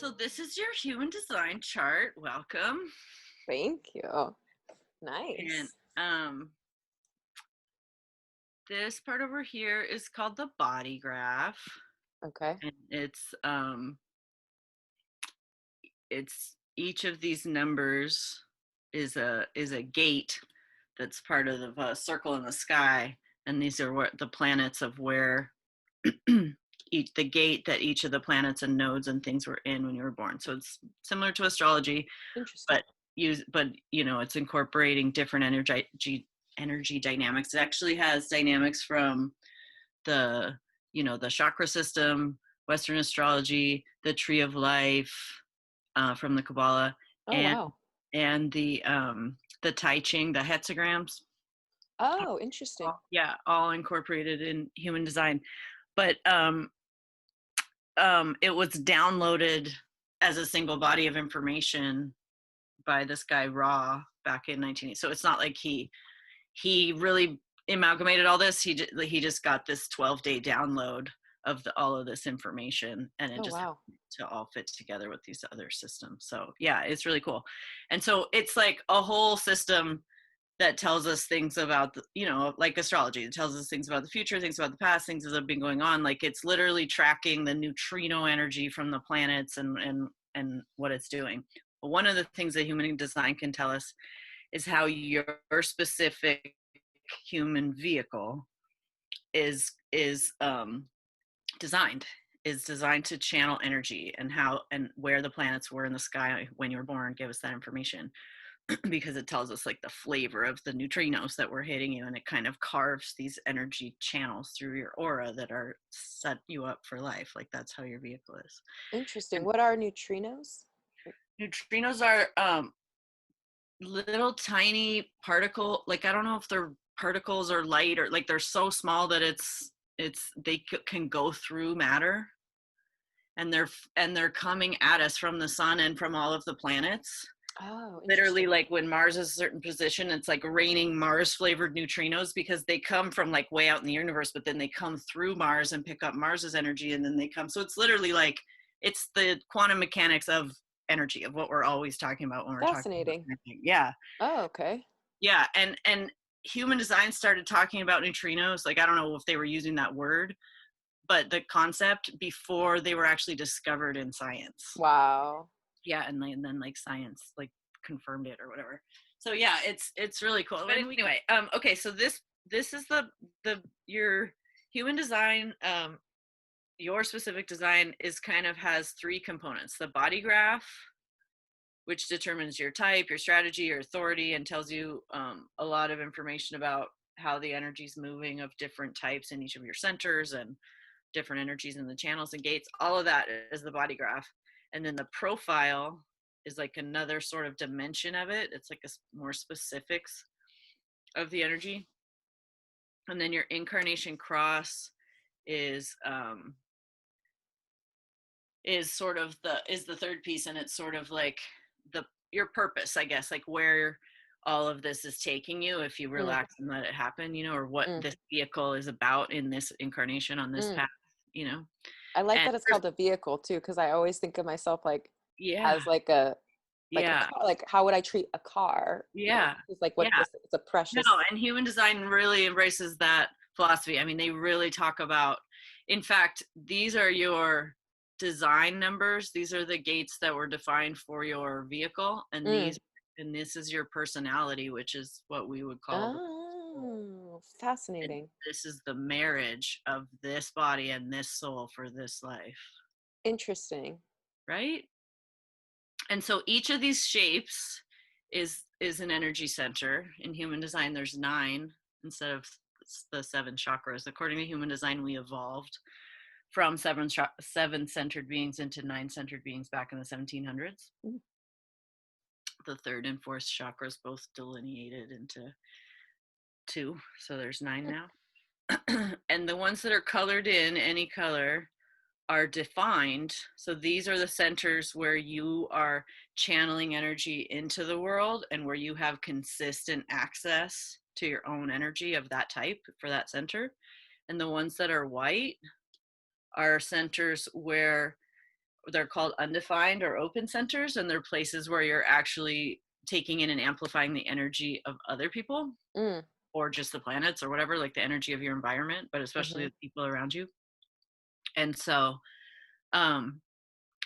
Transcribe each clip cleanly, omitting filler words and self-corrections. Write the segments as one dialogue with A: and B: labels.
A: So this is your human design chart. Welcome.
B: Thank you.
A: And
B: Nice.
A: this part over here is called the body graph.
B: Okay.
A: And it's each of these numbers is a gate that's part of the circle in the sky. And these are what the planets of where the gate that each of the planets and nodes and things were in when you were born. So it's similar to astrology,
B: Interesting.
A: but it's incorporating different energy dynamics. It actually has dynamics from the the chakra system, Western astrology, the tree of life, from the Kabbalah,
B: Oh,
A: and
B: wow.
A: the Tai Ching, the hexagrams.
B: Oh, interesting.
A: Yeah, all incorporated in human design. But it was downloaded as a single body of information by this guy Ra back in 1980. So it's not like he really amalgamated all this. He just got this 12-day download of all of this information, and it
B: Oh,
A: just
B: wow.
A: to all fit together with these other systems. So yeah, it's really cool. And so it's like a whole system that tells us things about like astrology. It tells us things about the future, things about the past, things that have been going on. Like it's literally tracking the neutrino energy from the planets and what it's doing. But one of the things that human design can tell us is how your specific human vehicle is designed is designed to channel energy, and how and where the planets were in the sky when you were born give us that information. Because it tells us like the flavor of the neutrinos that were hitting you, and it kind of carves these energy channels through your aura that are set you up for life. Like that's how your vehicle is.
B: Interesting.
A: And
B: What are neutrinos?
A: neutrinos are little tiny particle, like I don't know if they're particles or light, or like they're so small that they can go through matter, and they're coming at us from the sun and from all of the planets.
B: Oh,
A: Literally,
B: interesting.
A: like when Mars is a certain position, it's like raining Mars flavored neutrinos, because they come from like way out in the universe, but then they come through Mars and pick up Mars's energy, and then they come. So it's literally like it's the quantum mechanics of energy, of what we're always talking about when we're talking about
B: Fascinating.
A: anything. Yeah.
B: Oh, okay.
A: Yeah. And human design started talking about neutrinos. Like I don't know if they were using that word, but the concept before they were actually discovered in science.
B: Wow.
A: Yeah, and then like science like confirmed it or whatever. So yeah, it's really cool. But anyway, okay, so this is the your human design. Your specific design is kind of has three components: the body graph, which determines your type, your strategy, your authority, and tells you a lot of information about how the energy is moving of different types in each of your centers, and different energies in the channels and gates. All of that is the body graph. And then the profile is like another sort of dimension of it. It's like a more specifics of the energy. And then your incarnation cross is sort of the third piece, and it's sort of like your purpose, I guess, like where all of this is taking you if you
B: Mm,
A: relax and let it happen, or what
B: mm,
A: this vehicle is about in this incarnation on this
B: mm.
A: path, you know.
B: I like
A: And
B: that it's called a vehicle too, because I always think of myself like
A: yeah,
B: as like a
A: yeah,
B: car. Like how would I treat a car?
A: yeah,
B: It's like what
A: yeah.
B: this it's a
A: No,
B: precious.
A: and human design really embraces that philosophy. I mean, they really talk about, in fact, these are your design numbers. These are the gates that were defined for your vehicle, and
B: Mm.
A: this is your personality, which is what we would call the soul.
B: Oh,
A: And
B: fascinating.
A: this is the marriage of this body and this soul for this life,
B: Interesting.
A: right? And so each of these shapes is an energy center. In human design there's 9 instead of the 7 chakras. According to human design, we evolved from 7 centered beings into 9 centered beings back in the 1700s.
B: Mm.
A: The third and fourth chakras both delineated into 2, so there's 9 now. And the ones that are colored in any color are defined. So these are the centers where you are channeling energy into the world, and where you have consistent access to your own energy of that type for that center. And the ones that are white are centers where they're called undefined or open centers, and they're places where you're actually taking in and amplifying the energy of other people
B: Mm.
A: or just the planets or whatever, like the energy of your environment, but especially
B: Mhm.
A: the people around you. And um,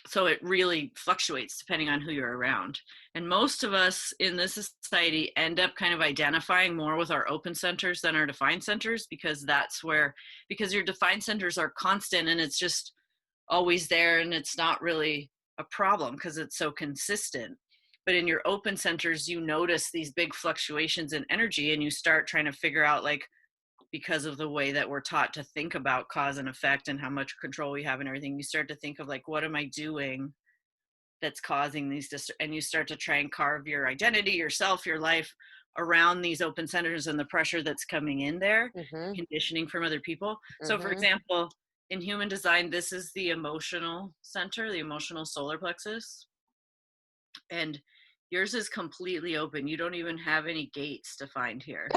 A: so it really fluctuates depending on who you're around. And most of us in this society end up kind of identifying more with our open centers than our defined centers, because that's where, because your defined centers are constant and it's just always there and it's not really a problem because it's so consistent. But in your open centers, you notice these big fluctuations in energy and you start trying to figure out, like, because of the way that we're taught to think about cause and effect and how much control we have and everything, you start to think of, like, what am I doing that's causing these and you start to try and carve your identity, yourself, your life around these open centers and the pressure that's coming in there,
B: Mhm.
A: conditioning from other people. So for
B: Mhm.
A: example, in human design, this is the emotional center, the emotional solar plexus, and yours is completely open. You don't even have any gates to find here.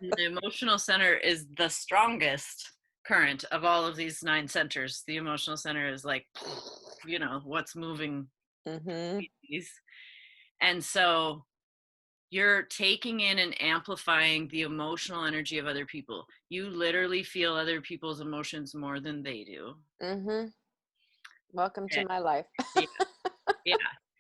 A: The emotional center is the strongest current of all of these 9 centers. The emotional center is like, what's moving
B: Mhm.
A: these. And so you're taking in and amplifying the emotional energy of other people. You literally feel other people's emotions more than they do.
B: Mhm. Welcome to
A: And
B: my life.
A: yeah, yeah.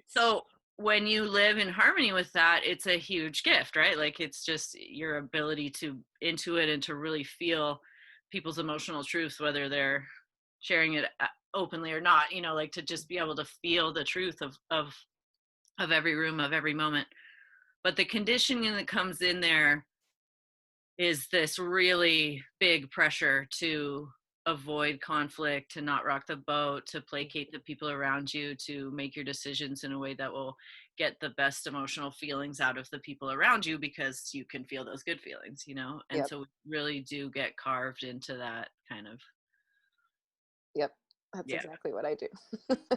A: So when you live in harmony with that, it's a huge gift, right? Like, it's just your ability to intuit and to really feel people's emotional truth, whether they're sharing it openly or not, like, to just be able to feel the truth of every room, of every moment. But the conditioning that comes in there is this really big pressure to avoid conflict, to not rock the boat, to placate the people around you, to make your decisions in a way that will get the best emotional feelings out of the people around you, because you can feel those good feelings. And
B: Yep.
A: so we really do get carved into that kind of.
B: Yep. That's
A: Yeah,
B: exactly what I do.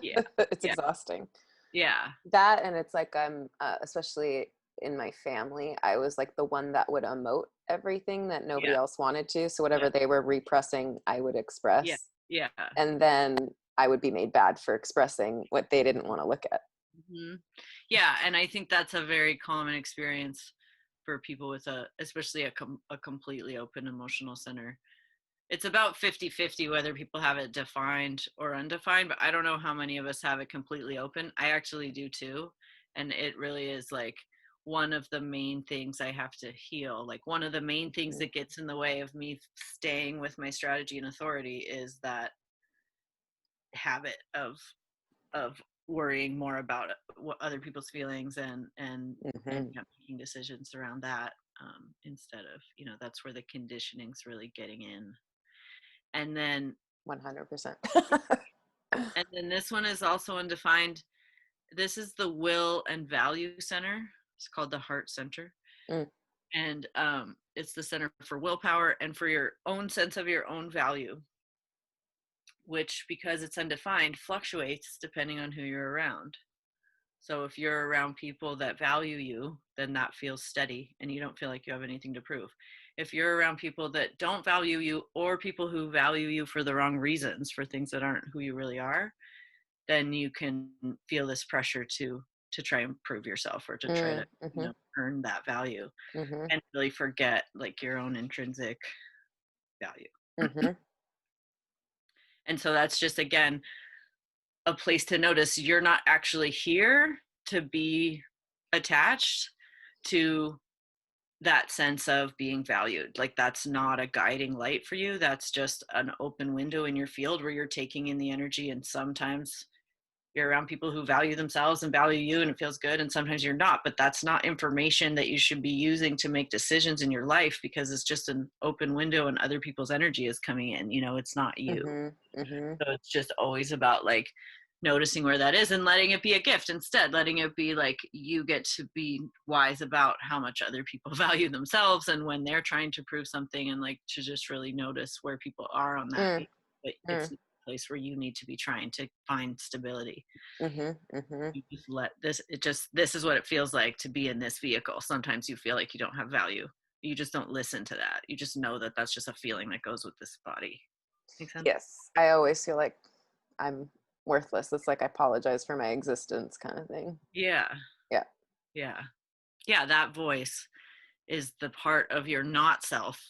A: yeah,
B: It's
A: yeah,
B: exhausting.
A: yeah,
B: That, and it's like I'm especially in my family, I was like the one that would emote everything that nobody
A: yeah,
B: else wanted to. So
A: yeah,
B: whatever they were repressing, I would
A: yeah,
B: express.
A: yeah.
B: And then I would be made bad for expressing what they didn't want to look at.
A: Hmm. Yeah, and I think that's a very common experience for people with especially a completely open emotional center. It's about 50-50 whether people have it defined or undefined, but I don't know how many of us have it completely open. I actually do too. And it really is like one of the main things I have to heal. Like, one of the main things
B: Mhm.
A: that gets in the way of me staying with my strategy and authority is that habit of worrying more about what other people's feelings and
B: Mhm.
A: making decisions around that, instead of, that's where the conditioning's really getting in. And then
B: 100%.
A: And then this one is also undefined. This is the will and value center. It's called the heart center.
B: Mm.
A: And it's the center for willpower and for your own sense of your own value, which, because it's undefined, fluctuates depending on who you're around. So if you're around people that value you, then that feels steady and you don't feel like you have anything to prove. If you're around people that don't value you, or people who value you for the wrong reasons, for things that aren't who you really are, then you can feel this pressure to try and prove yourself, or to try to
B: Mm. Mhm.
A: earn that value,
B: Mhm.
A: and really forget, like, your own intrinsic value.
B: Mhm.
A: And so that's just, again, a place to notice you're not actually here to be attached to that sense of being valued. Like, that's not a guiding light for you. That's just an open window in your field where you're taking in the energy, and sometimes you're around people who value themselves and value you and it feels good, and sometimes you're not. But that's not information that you should be using to make decisions in your life, because it's just an open window and other people's energy is coming in. It's not you.
B: Mhm. Mhm.
A: So it's just always about, like, noticing where that is and letting it be a gift instead, letting it be like you get to be wise about how much other people value themselves and when they're trying to prove something, and, like, to just really notice where people are on that
B: Mm.
A: beat. But it's
B: Mm.
A: not a place where you need to be trying to find stability.
B: Mhm. Mhm.
A: You just let this is what it feels like to be in this vehicle. Sometimes you feel like you don't have value. You just don't listen to that. You just know that that's just a feeling that goes with this body. Make sense?
B: Yes, I always feel like I'm worthless. It's like I apologize for my existence kind of thing.
A: Yeah.
B: Yeah.
A: Yeah. Yeah. That voice is the part of your not self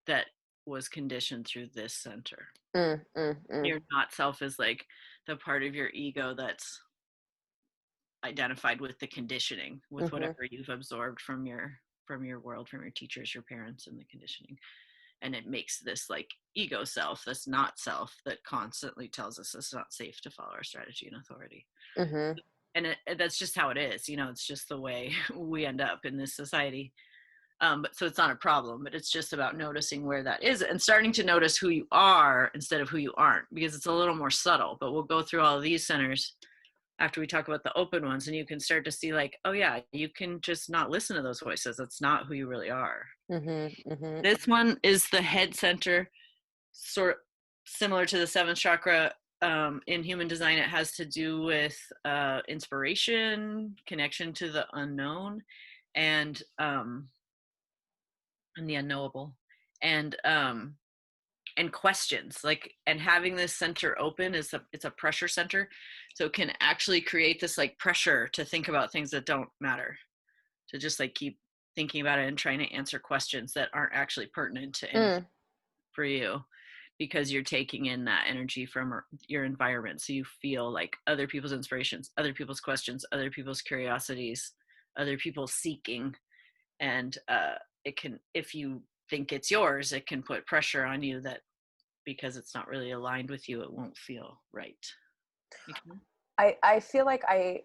A: that was conditioned through this center.
B: Mm, mm, mm.
A: Your not self is like the part of your ego that's identified with the conditioning, with
B: Mm-hmm.
A: whatever you've absorbed from your world, from your teachers, your parents, and the conditioning. And it makes this like ego self, this not self, that constantly tells us it's not safe to follow our strategy and authority.
B: Mm-hmm.
A: And that's just how it is, it's just the way we end up in this society. But so it's not a problem, but it's just about noticing where that is and starting to notice who you are instead of who you aren't, because it's a little more subtle. But we'll go through all of these centers after we talk about the open ones, and you can start to see like, oh yeah, you can just not listen to those voices. That's not who you really are.
B: Mm-hmm. Mm-hmm.
A: This one is the head center, sort similar to the seventh chakra. In human design, it has to do with inspiration, connection to the unknown, and the unknowable, and questions, like, and having this center open it's a pressure center, so it can actually create this like pressure to think about things that don't matter, to just like keep thinking about it and trying to answer questions that aren't actually pertinent to anything
B: Mm.
A: for you, because you're taking in that energy from your environment. So you feel like other people's inspirations, other people's questions, other people's curiosities, other people's seeking, and it can, if you think it's yours, it can put pressure on you that because it's not really aligned with you, it won't feel right. Okay.
B: I feel like I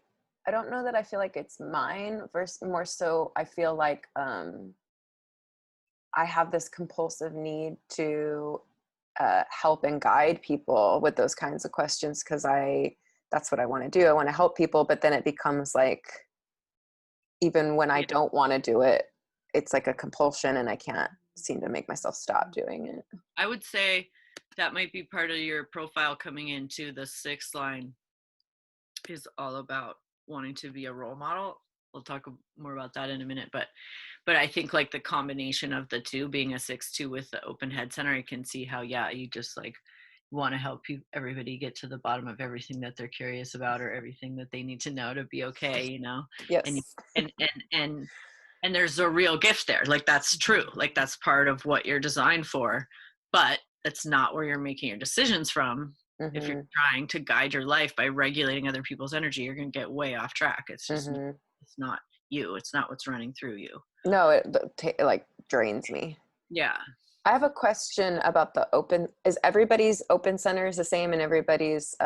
B: don't know that I feel like it's mine versus more so I feel like I have this compulsive need to help and guide people with those kinds of questions because that's what I want to do. I want to help people, but then it becomes like even when I
A: Yeah,
B: don't want to do it, it's like a compulsion and I can't seem to make myself stop doing it.
A: I would say that might be part of your profile coming into the sixth line, is all about wanting to be a role model. We'll talk more about that in a minute, but I think like the combination of the two, being a 6-2 with the open head center, I can see how, yeah, you just like want to help everybody get to the bottom of everything that they're curious about, or everything that they need to know to be okay, and
B: Yes.
A: and and and and there's a real gift there. Like that's true. Like that's part of what you're designed for, but that's not where you're making your decisions from. If you're
B: Mm-hmm.
A: trying to guide your life by regulating other people's energy, you're going to get way off track. It's just,
B: Mm-hmm.
A: it's not you. It's not what's running through you.
B: No, it like drains me.
A: Yeah.
B: I have a question about the open. Is everybody's open centers the same and everybody's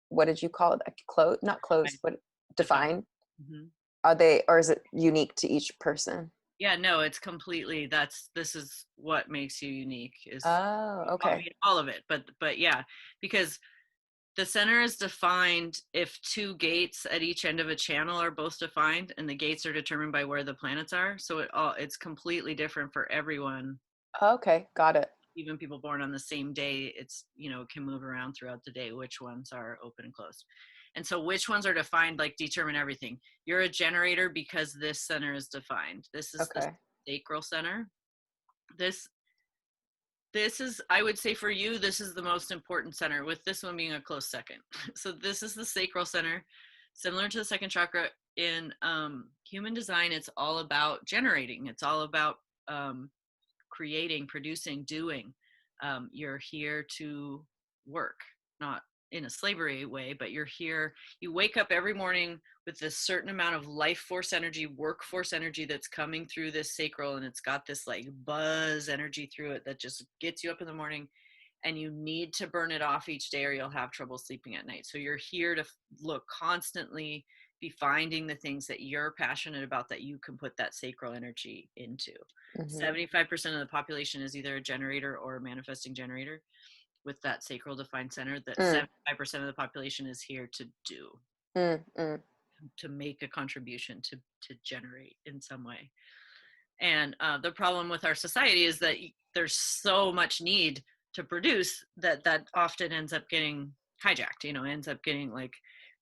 B: what did you call it? Closed, not closed, but
A: Define.
B: defined?
A: Hmm.
B: Are they, or is it unique to each person?
A: Yeah, no, it's completely, this is what makes you unique, is,
B: Oh,
A: I
B: okay.
A: mean, all of it, but yeah, because the center is defined if two gates at each end of a channel are both defined, and the gates are determined by where the planets are. So it's completely different for everyone.
B: Okay, got it.
A: Even people born on the same day, it's, can move around throughout the day which ones are open and closed. And so which ones are defined like determine everything. You're a generator because this center is defined. This is the
B: Okay.
A: sacral center. This is, I would say for you, this is the most important center, with this one being a close second. So this is the sacral center, similar to the second chakra. In human design, it's all about generating. It's all about creating, producing, doing. You're here to work, not in a slavery way, but you're here. You wake up every morning with this certain amount of life force energy, workforce energy that's coming through this sacral, and it's got this like buzz energy through it that just gets you up in the morning, and you need to burn it off each day or you'll have trouble sleeping at night. So you're here to look constantly, be finding the things that you're passionate about that you can put that sacral energy into.
B: Mm-hmm.
A: 75% of the population is either a generator or a manifesting generator with that sacral defined center. That
B: Mm,
A: 75% of the population is here to do,
B: mm, mm,
A: to make a contribution, to generate in some way. And the problem with our society is that there's so much need to produce that often ends up getting hijacked, ends up getting like,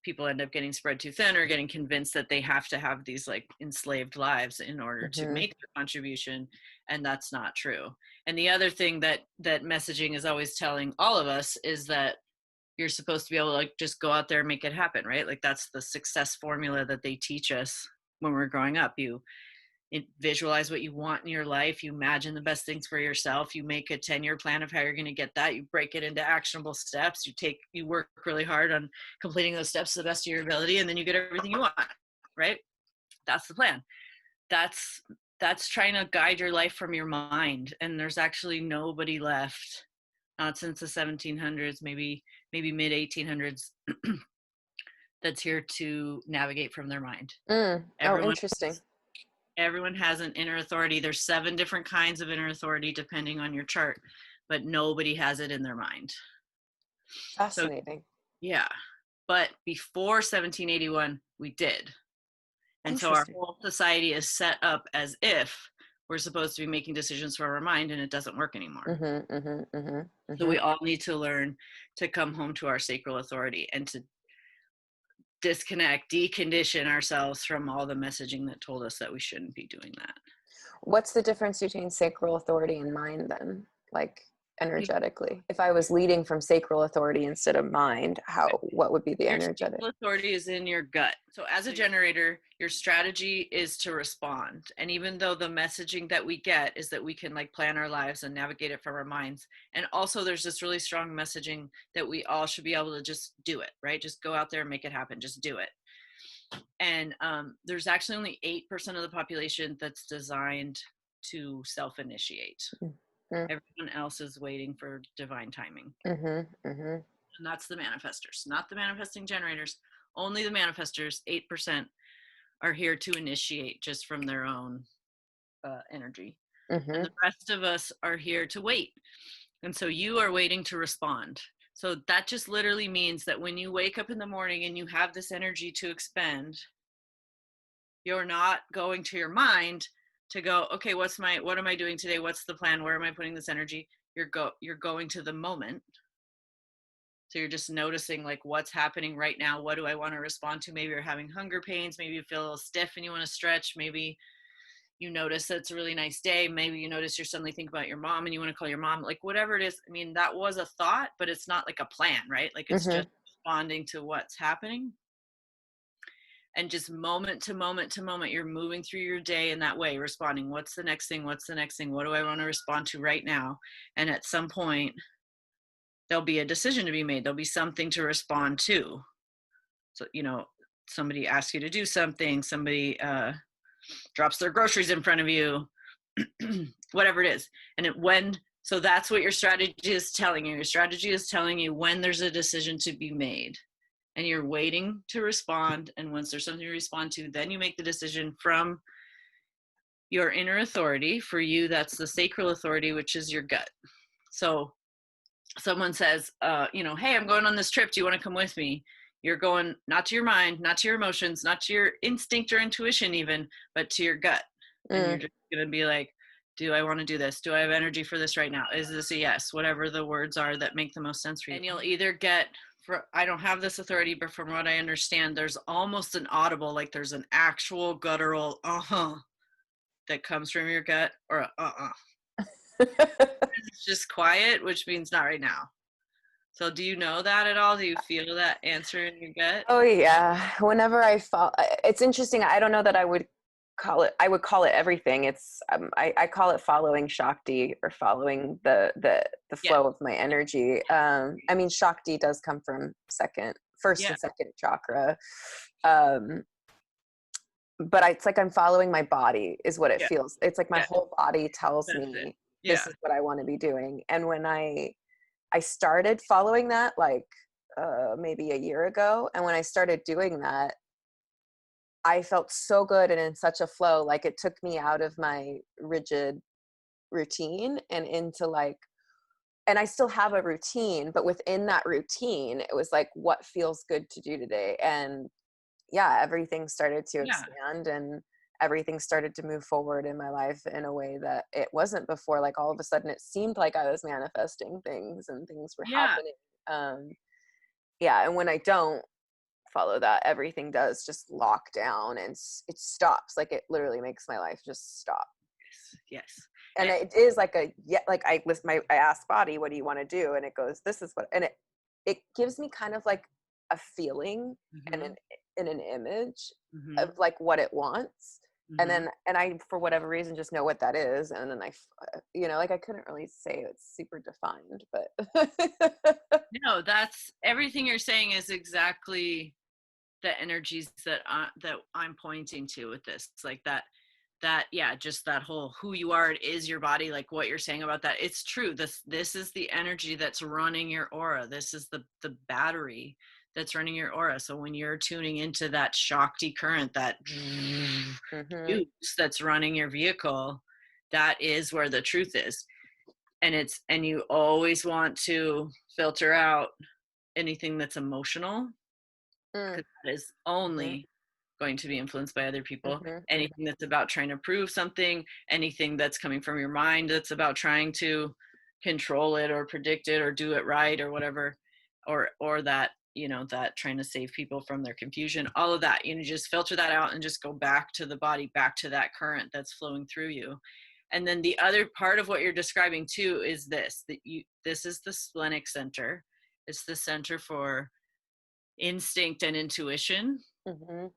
A: people end up getting spread too thin or getting convinced that they have to have these like enslaved lives in order to
B: mm-hmm.
A: make their contribution. And that's not true. And the other thing that messaging is always telling all of us is that you're supposed to be able to like just go out there and make it happen, right? Like that's the success formula that they teach us when we're growing up. You visualize what you want in your life, you imagine the best things for yourself, you make a 10-year plan of how you're going to get that, you break it into actionable steps, you work really hard on completing those steps to the best of your ability, and then you get everything you want, right? That's the plan. That's trying to guide your life from your mind, and there's actually nobody left, not since the 1700s, maybe mid 1800s, that's here to navigate from their mind.
B: Oh,
A: everyone
B: interesting.
A: Everyone has an inner authority. There's 7 different kinds of inner authority depending on your chart, but nobody has it in their mind. So
B: Fascinating.
A: yeah, but before 1781 we did. And so our
B: Interesting.
A: whole society is set up as if we're supposed to be making decisions from our mind, and it doesn't work anymore. So we all need to learn to come home to our sacral authority and to disconnect, decondition ourselves from all the messaging that told us that we shouldn't be doing that.
B: What's the difference between sacral authority and mind then? Like energetically, if I was leading from sacral authority instead of mind, what would be the
A: Your
B: energetic?
A: sacral authority is in your gut. So as a generator, your strategy is to respond. And even though the messaging that we get is that we can like plan our lives and navigate it from our minds. And also there's this really strong messaging that we all should be able to just do it, right? Just go out there and make it happen. Just do it. And there's actually only 8% of the population that's designed to self-initiate. Everyone else is waiting for divine timing. And that's the manifestors, not the manifesting generators. Only the manifestors, 8%, are here to initiate just from their own energy. And the rest of us are here to wait. And so you are waiting to respond. So that just literally means that when you wake up in the morning and you have this energy to expend, you're not going to your mind to go, okay, what am I doing today? What's the plan? Where am I putting this energy? You're going to the moment. So you're just noticing like what's happening right now. What do I want to respond to? Maybe you're having hunger pains. Maybe you feel a little stiff and you want to stretch. Maybe you notice that it's a really nice day. Maybe you notice you're suddenly thinking about your mom and you want to call your mom. Like whatever it is. I mean, that was a thought, but it's not like a plan, right? Like it's just responding to what's happening. And just moment to moment to moment, you're moving through your day in that way, responding. What's the next thing? What's the next thing? What do I want to respond to right now? And at some point, there'll be a decision to be made. There'll be something to respond to. So, somebody asks you to do something, somebody drops their groceries in front of you, whatever it is. So that's what your strategy is telling you. Your strategy is telling you when there's a decision to be made. And you're waiting to respond. And once there's something to respond to, then you make the decision from your inner authority. For you, that's the sacral authority, which is your gut. So someone says, hey, I'm going on this trip. Do you want to come with me? You're going not to your mind, not to your emotions, not to your instinct or intuition even, but to your gut. And you're just going to be like, do I want to do this? Do I have energy for this right now? Is this a yes? Whatever the words are that make the most sense for you. And you'll either get, I don't have this authority, but from what I understand, there's almost an audible, like there's an actual guttural that comes from your gut, or It's just quiet, which means not right now. So do you know that at all? Do you feel that answer in your gut?
B: Oh yeah. Whenever it's interesting. I don't know that I would call it everything. It's I call it following Shakti, or following the flow of my energy. I mean, Shakti does come from first and second chakra. But it's like I'm following my body is what it feels. It's like my whole body tells me this is what I want to be doing. And when I started following that like maybe a year ago, and when I started doing that, I felt so good and in such a flow. Like it took me out of my rigid routine and into like, and I still have a routine, but within that routine, it was like, what feels good to do today? And everything started to expand and everything started to move forward in my life in a way that it wasn't before. Like all of a sudden it seemed like I was manifesting things and things were happening. And when I don't follow that, everything does just lock down and it stops. Like it literally makes my life just stop.
A: Yes.
B: And it is like I ask body, what do you want to do? And it goes, this is what, and it gives me kind of like a feeling and
A: Mhm.
B: an image of
A: Mhm.
B: like what it wants. And
A: Mhm.
B: then, and I, for whatever reason, just know what that is. And then you know, like I couldn't really say it's super defined, but
A: No, that's everything you're saying is exactly the energies that I'm pointing to with this. It's like yeah, just that whole who you are, it is your body, like what you're saying about that. It's true. This is the energy that's running your aura. This is the battery that's running your aura. So when you're tuning into that Shakti current, that
B: hmm
A: juice that's running your vehicle, that is where the truth is. And you always want to filter out anything that's emotional,
B: mm,
A: because that is
B: mhm,
A: only going to be influenced by other people.
B: mhm, mhm,
A: Anything that's about trying to prove something, anything that's coming from your mind that's about trying to control it or predict it or do it right or whatever, or that, that trying to save people from their confusion, all of that, just filter that out and just go back to the body, back to that current that's flowing through you. And then the other part of what you're describing too is this is the splenic center. It's the center for instinct and intuition.
B: mhm,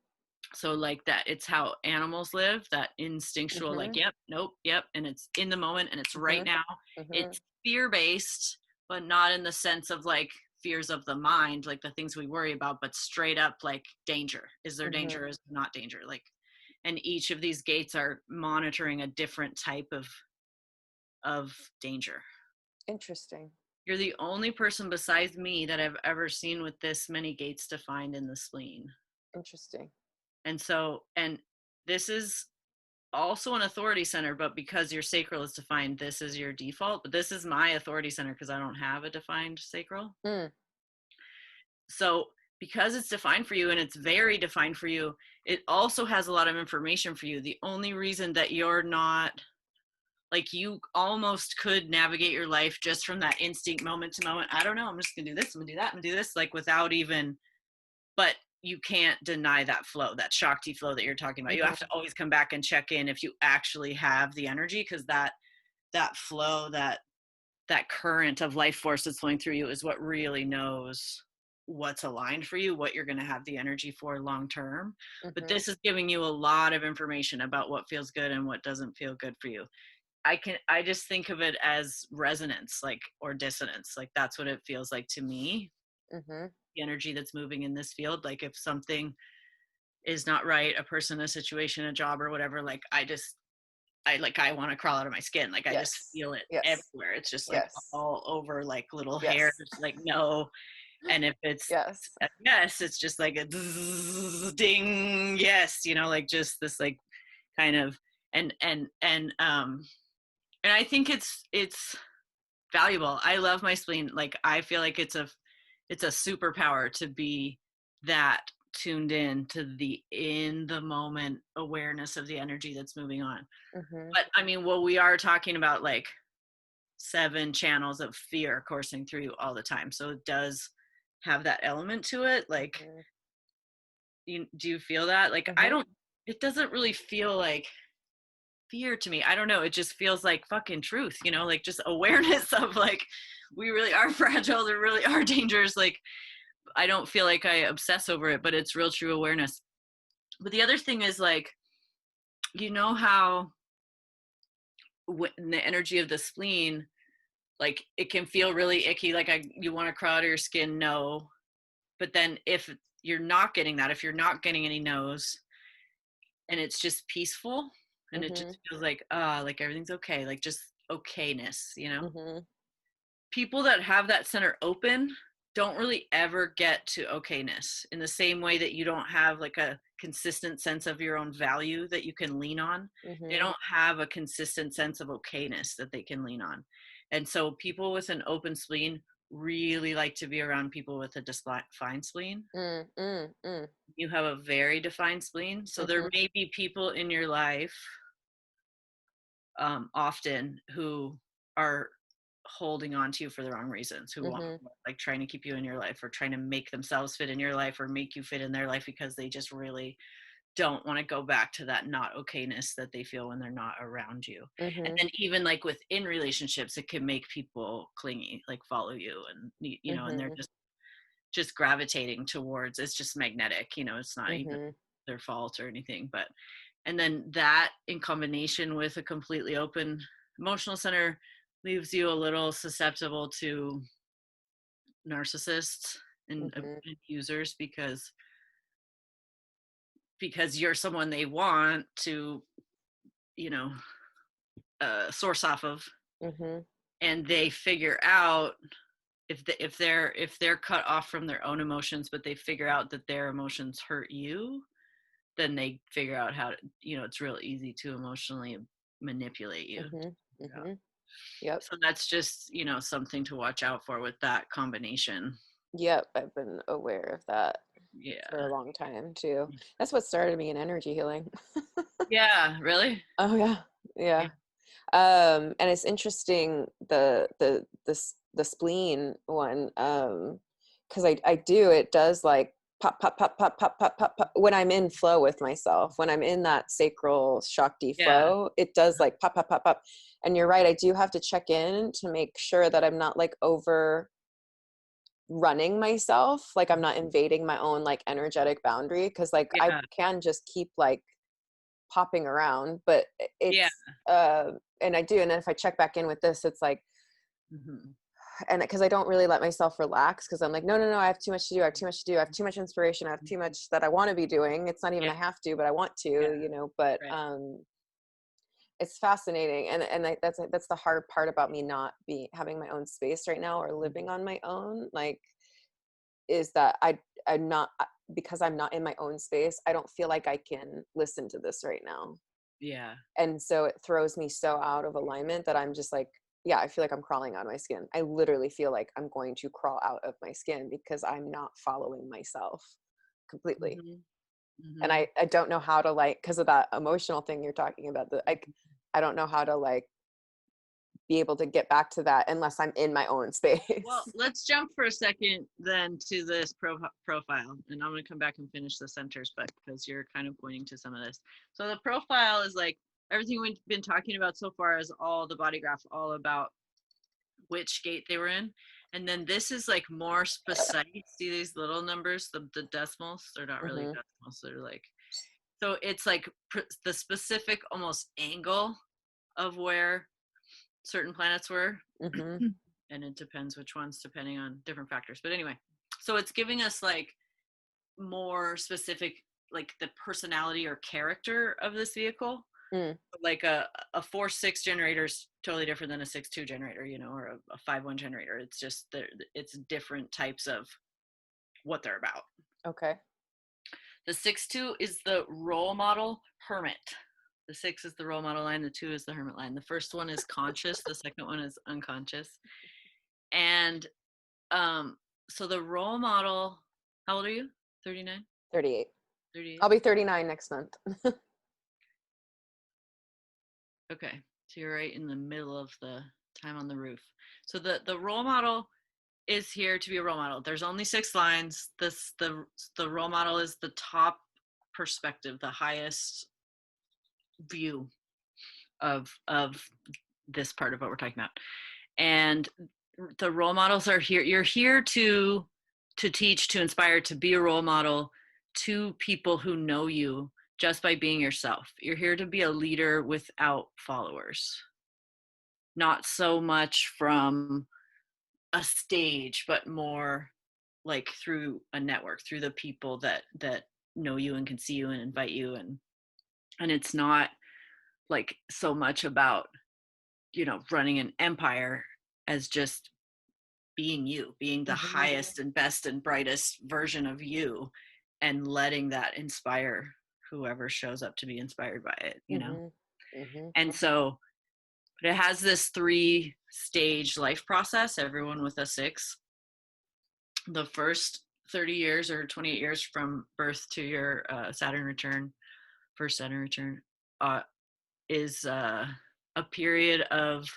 A: So like that, it's how animals live, that instinctual, like,
B: mhm,
A: yep, nope, yep, and it's in the moment and it's right
B: mhm,
A: now.
B: mhm,
A: It's fear based, but not in the sense of like fears of the mind, like the things we worry about, but straight up like danger. Is there
B: mhm.
A: danger? Is there not danger? Like, and each of these gates are monitoring a different type of danger.
B: Interesting.
A: You're the only person besides me that I've ever seen with this many gates defined in the spleen.
B: Interesting.
A: And this is also an authority center, but because your sacral is defined, this is your default. But this is my authority center because I don't have a defined sacral.
B: Mm,
A: So because it's defined for you and it's very defined for you, it also has a lot of information for you. The only reason that you're not, like, you almost could navigate your life just from that instinct, moment to moment. I don't know, I'm just gonna do this, I'm gonna do that, I'm gonna do this, like without even, but you can't deny that flow, that Shakti flow that you're talking about. You have to
B: mhm,
A: always come back and check in if you actually have the energy, because that flow, that current of life force that's flowing through you is what really knows what's aligned for you, what you're going to have the energy for long term. But
B: mhm,
A: this is giving you a lot of information about what feels good and what doesn't feel good for you. I just think of it as resonance, like, or dissonance, like that's what it feels like to me,
B: mhm,
A: the energy that's moving in this field. Like if something is not right, a person, a situation, a job or whatever, like I want to crawl out of my skin. Like I just
B: yes.
A: feel it
B: Yes.
A: everywhere. It's just like
B: Yes.
A: all over, like little hairs,
B: Yes.
A: like no. And if it's
B: Yes.
A: a yes, it's just like a ding, yes, like just this like kind of, and I think it's valuable. I love my spleen. Like I feel like it's a superpower to be that tuned in to the in the moment awareness of the energy that's moving on.
B: Mhm,
A: But I mean, well, we are talking about like 7 channels of fear coursing through you all the time. So it does have that element to it. Like,
B: mhm,
A: do you feel that? Like, I
B: mhm,
A: don't, it doesn't really feel like fear to me. I don't know. It just feels like fucking truth, like just awareness of like, we really are fragile. There really are dangers. Like, I don't feel like I obsess over it, but it's real true awareness. But the other thing is like, how when the energy of the spleen, like it can feel really icky, like you want to crawl out of your skin, no. But then if you're not getting that, if you're not getting any no's, and it's just peaceful, and it
B: mhm,
A: just feels like everything's okay, like just okayness.
B: mhm,
A: People that have that center open don't really ever get to okayness, in the same way that you don't have like a consistent sense of your own value that you can lean on. They
B: mhm,
A: don't have a consistent sense of okayness that they can lean on. And so people with an open spleen really like to be around people with a defined spleen.
B: mm, mm, mm,
A: You have a very defined spleen, so there
B: mhm,
A: may be people in your life, often, who are holding on to you for the wrong reasons, who want,
B: mhm,
A: like, trying to keep you in your life or trying to make themselves fit in your life or make you fit in their life, because they just really don't want to go back to that not okayness that they feel when they're not around you. And
B: mhm,
A: then even like within relationships, it can make people clingy, like follow you, and and they're
B: mhm,
A: just just gravitating towards, it's just magnetic, it's not even
B: Mhm.
A: their fault or anything. But and then that in combination with a completely open emotional center leaves you a little susceptible to narcissists
B: Mhm.
A: and users, because you're someone they want to, you know source off of,
B: Mhm.
A: and they figure out, if they're cut off from their own emotions, but they figure out that their emotions hurt you, then they figure out how to, it's real easy to emotionally manipulate you.
B: Mhm.
A: Yeah.
B: Mhm. Yep.
A: So that's just, something to watch out for with that combination.
B: Yep. I've been aware of that for
A: Yeah.
B: a long time too. That's what started me in energy healing.
A: Yeah, really?
B: Oh yeah.
A: Yeah.
B: Yeah. And it's interesting the spleen one, because I do, it does like pop pop pop pop pop pop pop pop when I'm in flow with myself, when I'm in that sacral shakti
A: Yeah.
B: flow, it does like pop pop pop pop. And you're right, I do have to check in to make sure that I'm not like over running myself, like I'm not invading my own like energetic boundary, because like I
A: Yeah.
B: can just keep like popping around, but
A: Yeah.
B: it's uh and I do, and then if I check back in with this, it's like,
A: Hmm.
B: and because I don't really let myself relax, because I'm like, no, no, no, I have too much to do, I have too much to do, I have too much inspiration, I have too much that I want to be doing. It's not even
A: Yeah.
B: I have to, but I want to,
A: Yeah.
B: but
A: Right.
B: it's fascinating, and that's the hard part about me not be having my own space right now, or living
A: Mhm.
B: on my own, like, is that I'm not, because I'm not in my own space, I don't feel like I can listen to this right now.
A: Yeah.
B: And so it throws me so out of alignment that I'm just like, yeah, I feel like I'm crawling out of my skin. I literally feel like I'm going to crawl out of my skin because I'm not following myself completely.
A: Hmm.
B: And
A: Hmm.
B: I don't know how to, like, because of that emotional thing you're talking about, I don't know how to like be able to get back to that unless I'm in my own
A: Well,
B: space.
A: let's jump for a second then to this profile, and I'm going to come back and finish the centers, but because you're kind of pointing to some of this. So the profile is like everything we've been talking about so far, is all the body graph, all about which gate they were in. And then this is like more precise. See these little numbers, the decimals? They're not really
B: Hmm.
A: decimals. They're like, so it's like the specific almost angle of where certain planets were.
B: Hmm.
A: And it depends which ones, depending on different factors. But anyway, so it's giving us like more specific, like the personality or character of this vehicle.
B: Mm.
A: Like a 4-6 generator is totally different than a 6-2 generator, or a 5-1 generator. It's just it's different types of what they're about.
B: Okay.
A: The 6-2 is the role model hermit. The 6 is the role model line. The 2 is the hermit line. The first one is conscious. The second one is unconscious. And um, so the role model, how old are you? 39?
B: 38.
A: 38?
B: I'll be 39 next month.
A: Okay. So you're right in the middle of the time on the roof. So the role model is here to be a role model. There's only 6 lines. The role model is the top perspective, the highest view of this part of what we're talking about. And the role models are here. You're here to teach, to inspire, to be a role model to people who know you just by being yourself. You're here to be a leader without followers, not so much from a stage, but more like through a network, through the people that know you and can see you and invite you. And it's not like so much about, running an empire as just being you, being the
B: Hmm.
A: highest and best and brightest version of you, and letting that inspire whoever shows up to be inspired by it.
B: Hmm. Hmm.
A: And so, but it has this 3-stage life process, everyone with a 6. The first 30 years or 28 years from birth to your Saturn return, first Saturn return, uh, is a period of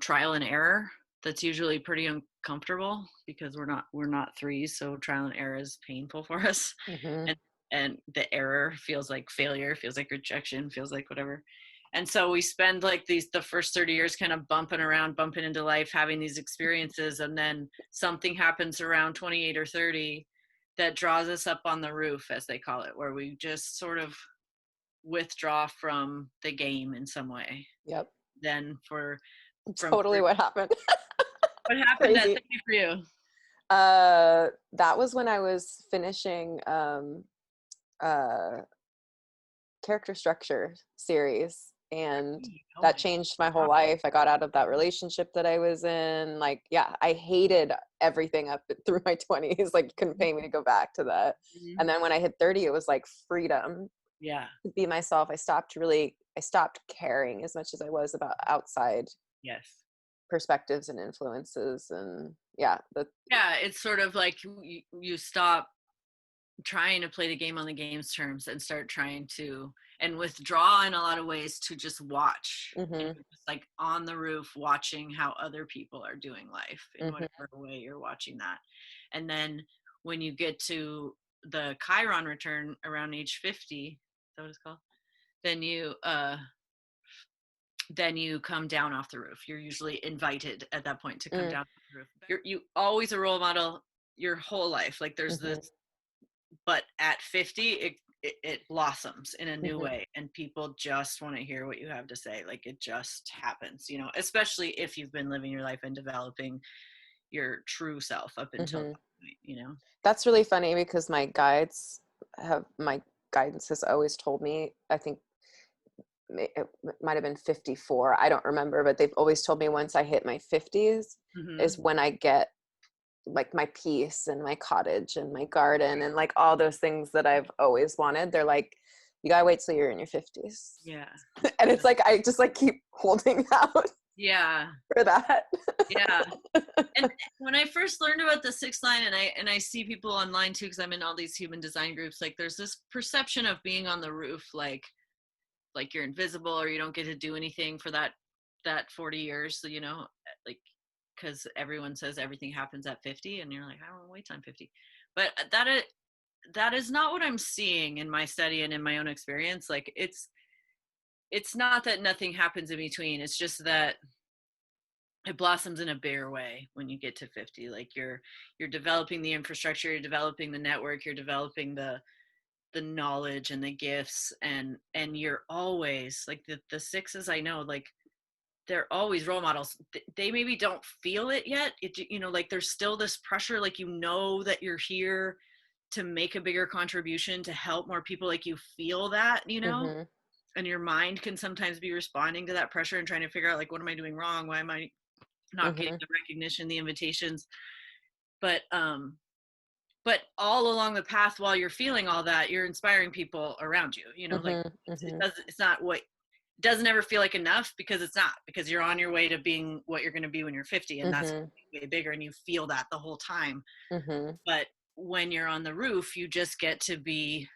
A: trial and error that's usually pretty uncomfortable, because we're not 3s, so trial and error is painful for us.
B: Hmm.
A: and and the error feels like failure, feels like rejection, feels like whatever. And so we spend like the first 30 years kind of bumping around, bumping into life, having these experiences. And then something happens around 28 or 30 that draws us up on the roof, as they call it, where we just sort of withdraw from the game in some way.
B: Yep.
A: Then from
B: Totally what happened.
A: what happened at
B: Crazy.
A: 30 for you?
B: That was when I was finishing uh character structure series, and
A: Oh
B: that
A: my
B: changed my whole
A: God.
B: life. I got out of that relationship that I was in. Like, yeah, I hated everything up through my 20s. Like, you couldn't pay me to go back to that.
A: Mhm.
B: And then when I hit 30, it was like freedom
A: Yeah.
B: to be myself. I stopped caring as much as I was about outside
A: Yes.
B: perspectives and influences. And yeah,
A: Yeah. It's sort of like you stop trying to play the game on the game's terms and start trying to and withdraw in a lot of ways to just watch, and
B: mm-hmm,
A: you're just like on the roof watching how other people are doing life in
B: mm-hmm,
A: whatever way you're watching that. And then when you get to the Chiron return around age 50, is that what it's called, then you come down off the roof. You're usually invited at that point to come
B: mm,
A: down off the roof. You always a role model your whole life, like there's
B: mm-hmm,
A: this, but at 50 it blossoms in a new
B: mm-hmm,
A: way, and people just want to hear what you have to say. Like it just happens, especially if you've been living your life and developing your true self up until that
B: mm-hmm.
A: point.
B: That's really funny because my guidance has always told me, I think it might have been 54, I don't remember, but they've always told me once I hit my 50s
A: Hmm.
B: is when I get like my peace and my cottage and my garden and like all those things that I've always wanted. They're like, you gotta wait till you're in your 50s.
A: Yeah.
B: And it's like I just like keep holding out
A: Yeah.
B: for that.
A: Yeah. And when I first learned about the sixth line, and I see people online too, because I'm in all these human design groups, like there's this perception of being on the roof, like you're invisible or you don't get to do anything for that 40 years, like because everyone says everything happens at 50, and you're like, I don't want to wait till I'm 50. But that is not what I'm seeing in my study and in my own experience. Like it's not that nothing happens in between. It's just that it blossoms in a bigger way when you get to 50. Like you're developing the infrastructure, you're developing the network, you're developing the knowledge and the gifts, and you're always like the sixes, I know, like they're always role models. They maybe don't feel it yet, like there's still this pressure, like that you're here to make a bigger contribution, to help more people, like you feel that.
B: Hmm.
A: And your mind can sometimes be responding to that pressure and trying to figure out, like, what am I doing wrong, why am I not getting
B: Hmm.
A: the recognition, the invitations. But all along the path, while you're feeling all that, you're inspiring people around you, like
B: Hmm. Hmm.
A: it's not what, it doesn't ever feel like enough, because it's not, because you're on your way to being what you're going to be when you're 50, and that's
B: Hmm.
A: way bigger, and you feel that the whole time.
B: Hmm.
A: But when you're on the roof, you just get to be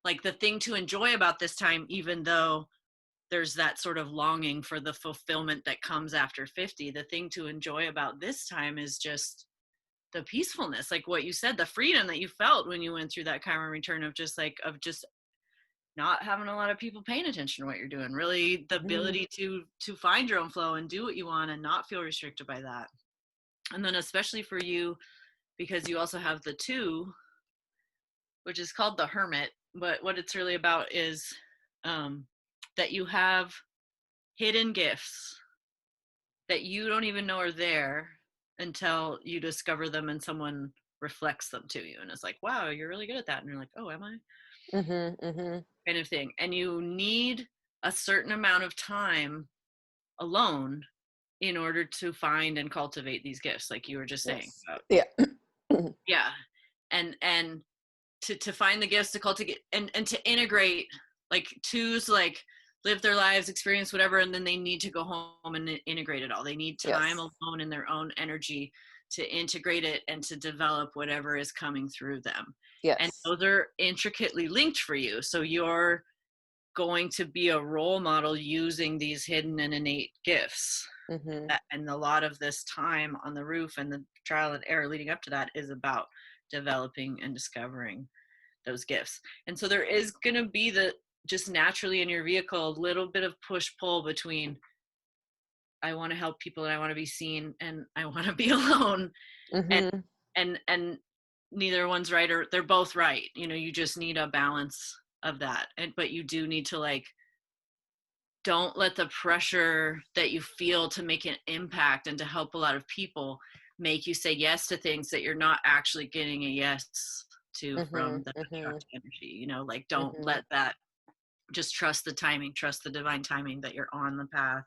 A: like the thing to enjoy about this time, even though there's that sort of longing for the fulfillment that comes after 50. The thing to enjoy about this time is just the peacefulness, like what you said, the freedom that you felt when you went through that Chiron return, of just not having a lot of people paying attention to what you're doing, really the
B: Hmm.
A: ability to find your own flow and do what you want and not feel restricted by that. And then especially for you, because you also have the two, which is called the hermit, but what it's really about is um, that you have hidden gifts that you don't even know are there until you discover them and someone reflects them to you, and it's like, wow, you're really good at that, and you're like, oh, am I,
B: Hmm. Hmm.
A: kind of thing. And you need a certain amount of time alone in order to find and cultivate these gifts, like you were just saying
B: Yes.
A: about.
B: Yeah.
A: Yeah. And to find the gifts, to cultivate, and to integrate, like twos, like live their lives, experience whatever, and then they need to go home and integrate it all. They need time
B: Yes.
A: alone in their own energy to integrate it and to develop whatever is coming through them. And
B: Yes.
A: those are intricately linked for you, so you're going to be a role model using these hidden and innate gifts.
B: Hmm.
A: And a lot of this time on the roof and the trial and error leading up to that is about developing and discovering those gifts. And so there is going to be just naturally in your vehicle, a little bit of push pull between, I want to help people and I want to be seen and I want to be alone. And
B: Mm-hmm.
A: and neither one's right, or they're both right. You just need a balance of that. But you do need to, like, don't let the pressure that you feel to make an impact and to help a lot of people make you say yes to things that you're not actually getting a yes to
B: Mm-hmm.
A: from the
B: Mm-hmm.
A: attract energy. Like, don't
B: Mm-hmm.
A: let that, just trust the timing, trust the divine timing, that you're on the path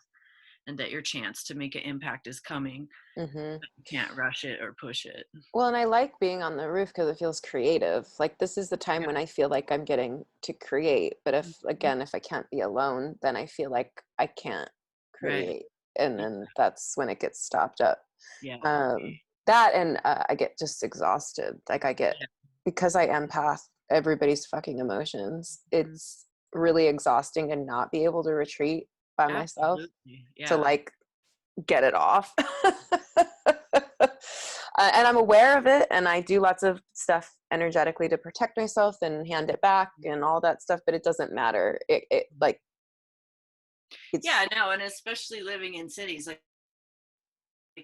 A: and that your chance to make an impact is coming.
B: Mm-hmm.
A: You can't rush it or push it.
B: Well, and I like being on the roof because it feels creative. Like this is the time
A: Yeah.
B: when I feel like I'm getting to create. But if
A: Mhm.
B: again, if I can't be alone, then I feel like I can't
A: Right.
B: create, and then that's when it gets stopped up.
A: Yeah.
B: Um, that and I get just exhausted. Like I get,
A: Yeah.
B: because I empath everybody's fucking emotions.
A: Mhm.
B: It's really exhausting to not be able to retreat by myself
A: Absolutely.
B: to
A: Yeah.
B: like get it off. And I'm aware of it, and I do lots of stuff energetically to protect myself and hand it back and all that stuff, but it doesn't matter. It like it's
A: Yeah, no, and especially living in cities, like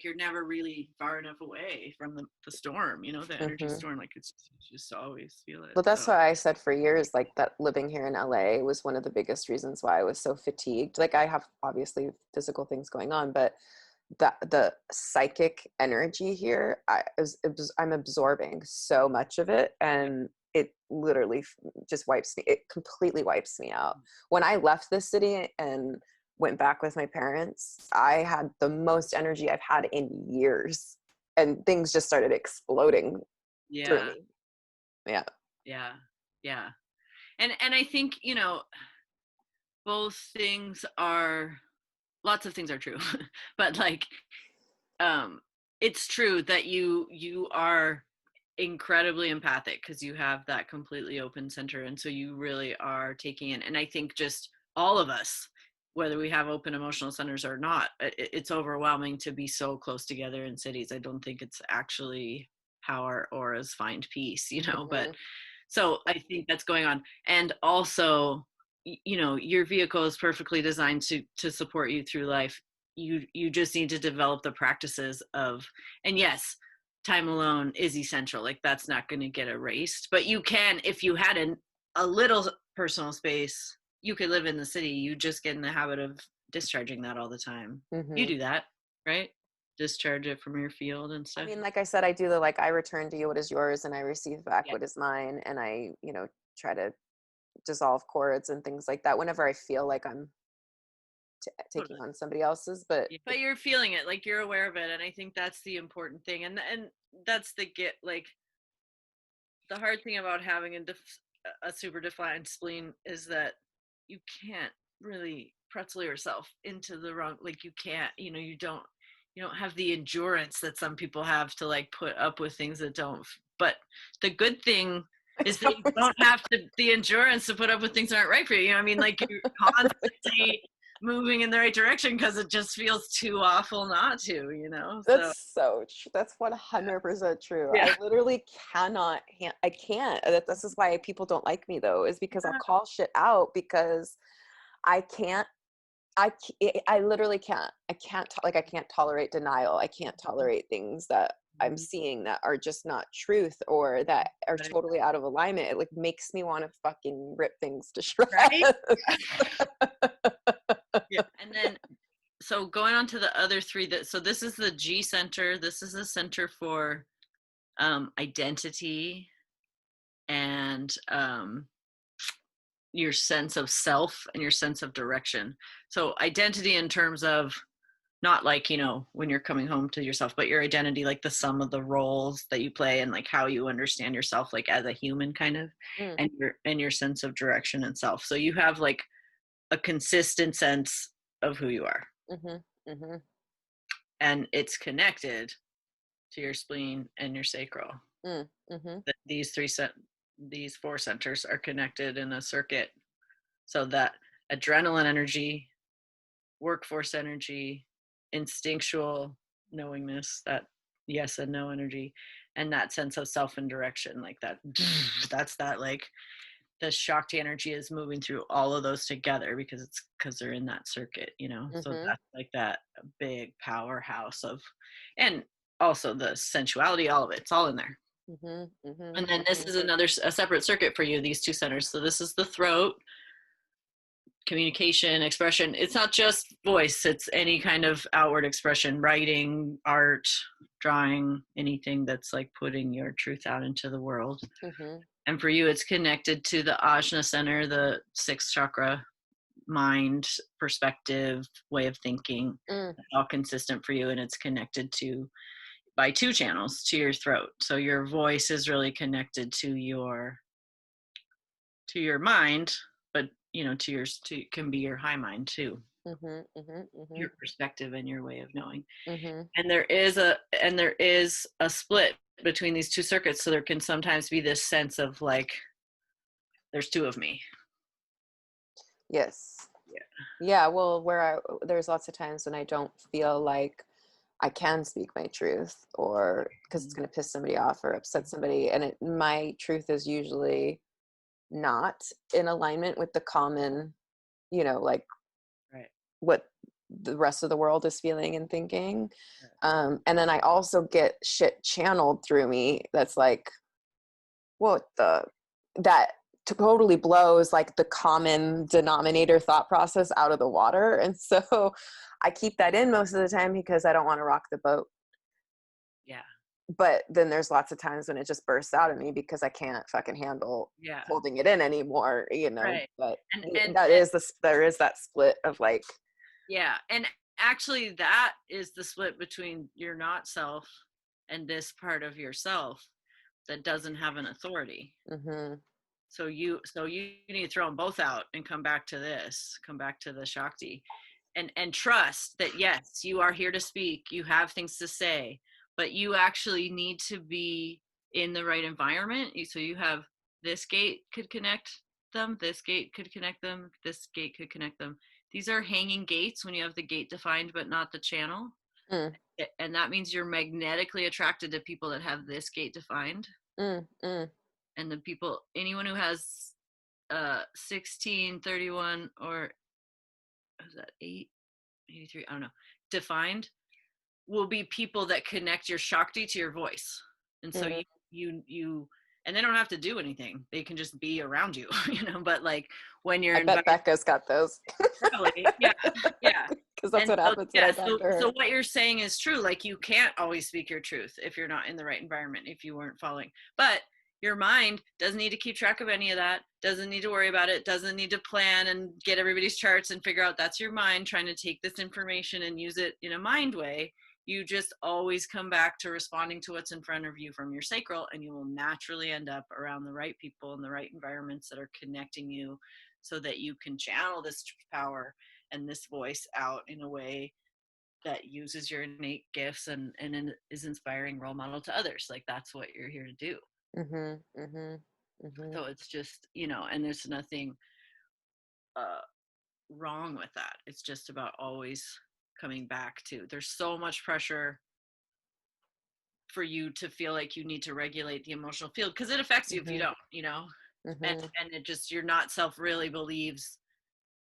A: you're never really far enough away from the storm, the energy
B: mhm.
A: storm. Like, it's you just always feel it.
B: Well, that's
A: So
B: why I said for years, like that living here in LA was one of the biggest reasons why I was so fatigued. Like I have obviously physical things going on, but the psychic energy here, I'm absorbing so much of it,
A: yeah.
B: and it literally just wipes me. It completely wipes me out. When I left the city and went back with my parents, I had the most energy I've had in years, and things just started exploding through
A: Yeah.
B: me. Yeah.
A: Yeah. Yeah. And I think, both things are, lots of things are true. But like, um it's true that you are incredibly empathic because you have that completely open center, and so you really are taking in. And I think just all of us, whether we have open emotional centers or not, it's overwhelming to be so close together in cities. I don't think it's actually how our auras find peace, but
B: Hmm.
A: so I think that's going on. And also, your vehicle is perfectly designed to support you through life. You just need to develop the practices of, and yes, time alone is essential. Like, that's not going to get erased, but you can, if you had a little personal space, you could live in the city. You just get in the habit of discharging that all the time. You
B: Hmm.
A: do that, right? Discharge it from your field and
B: I
A: stuff.
B: mean, like I said, I do the like I return to you what is yours, and I receive back
A: Yeah,
B: what is mine, and I, try to dissolve cords and things like that whenever I feel like I'm taking
A: totally.
B: on somebody else's. But
A: Yeah. But you're feeling it, like you're aware of it, and I think that's the important thing. And that's the get, like, the hard thing about having a super defined spleen is that you can't really pretzel yourself into the wrong, like, you can't, you don't have the endurance that some people have to, like, put up with things that don't. But the good thing is that you don't have the endurance to put up with things that aren't right for you. You know what I mean? Like, you're constantly moving in the right direction because it just feels too awful not to. So
B: that's so true. That's 100% true.
A: yeah.
B: I literally cannot. I can't. This is why people don't like me though, is because I'll call shit out because I can't. I literally can't. I can't like I can't tolerate denial. I can't tolerate things that I'm
A: Mhm.
B: seeing that are just not truth or that are
A: Right.
B: totally out of alignment. It like makes me want to fucking rip things to shreds.
A: Right? Yeah. And then, so going on to the other three, so this is the G center. This is the center for identity and your sense of self and your sense of direction. So identity in terms of, not like, when you're coming home to yourself, but your identity, like the sum of the roles that you play and like how you understand yourself, like as a human kind of,
B: Mm,
A: and your sense of direction and self. So you have like a consistent sense of who you are,
B: mhm, mhm,
A: and it's connected to your spleen and your sacral.
B: mm, mhm,
A: These these four centers are connected in a circuit, so that adrenaline energy, workforce energy, instinctual knowingness, that yes and no energy, and that sense of self and direction, like that. That's that, like, the Shakti energy is moving through all of those together because they're in that circuit, so
B: Mhm.
A: that's like that big powerhouse of, and also the sensuality, all of it's all in there.
B: Mhm. Mhm.
A: And then this
B: Mhm.
A: is a separate circuit for you, these two centers. So this is the throat, communication, expression. It's not just voice, it's any kind of outward expression, writing, art, drawing, anything that's like putting your truth out into the world.
B: Mhm.
A: And for you, it's connected to the Ajna center, the sixth chakra, mind, perspective, way of thinking,
B: Mm.
A: all consistent for you. And it's connected to by two channels to your throat. So your voice is really connected to your mind, but to can be your high mind too,
B: Mhm. Mhm.
A: your
B: Mhm.
A: perspective and your way of knowing.
B: Mhm.
A: And there is a split between these two circuits, so there can sometimes be this sense of like there's two of me.
B: Yes.
A: Yeah.
B: Yeah, well, there's lots of times when I don't feel like I can speak my truth, or because it's going to piss somebody off or upset somebody, and my truth is usually not in alignment with the common, like
A: Right.
B: what the rest of the world is feeling and thinking. And then I also get shit channeled through me that's like, what the that totally blows like the common denominator thought process out of the water. And so I keep that in most of the time because I don't want to rock the boat.
A: Yeah.
B: But then there's lots of times when it just bursts out of me because I can't fucking handle
A: Yeah.
B: holding it in anymore,
A: Right.
B: but
A: And
B: there is that split of like,
A: yeah, and actually that is the split between your not self and this part of yourself that doesn't have an authority.
B: mhm,
A: So you need to throw them both out and come back to the Shakti, and trust that yes, you are here to speak, you have things to say, but you actually need to be in the right environment. So you have this gate could connect them, this gate could connect them, this gate could connect them. These are hanging gates when you have the gate defined but not the channel.
B: mm,
A: And that means you're magnetically attracted to people that have this gate defined.
B: mm, mm,
A: And anyone who has 16, 31, or is that 883, I don't know, defined, will be people that connect your Shakti to your voice. And so
B: mm.
A: you and they don't have to do anything, they can just be around you. But like when you're
B: I bet
A: invited,
B: Becca's got those.
A: probably, yeah, yeah.
B: Because that's
A: And
B: what
A: so
B: happens when
A: yeah,
B: I talk
A: so
B: to her.
A: so what you're saying is true. Like you can't always speak your truth if you're not in the right environment, if you weren't following. But your mind doesn't need to keep track of any of that, doesn't need to worry about it, doesn't need to plan and get everybody's charts and figure out. That's your mind trying to take this information and use it in a mind way. You just always come back to responding to what's in front of you from your sacral, and you will naturally end up around the right people in the right environments that are connecting you so that you can channel this power and this voice out in a way that uses your innate gifts and is inspiring role model to others. Like that's what you're here to do.
B: Mhm, mhm, mhm,
A: So it's just, and there's nothing uh, wrong with that. It's just about always coming back to, there's so much pressure for you to feel like you need to regulate the emotional field because it affects you if you
B: mhm,
A: don't. and
B: mhm,
A: and it just, your not self really believes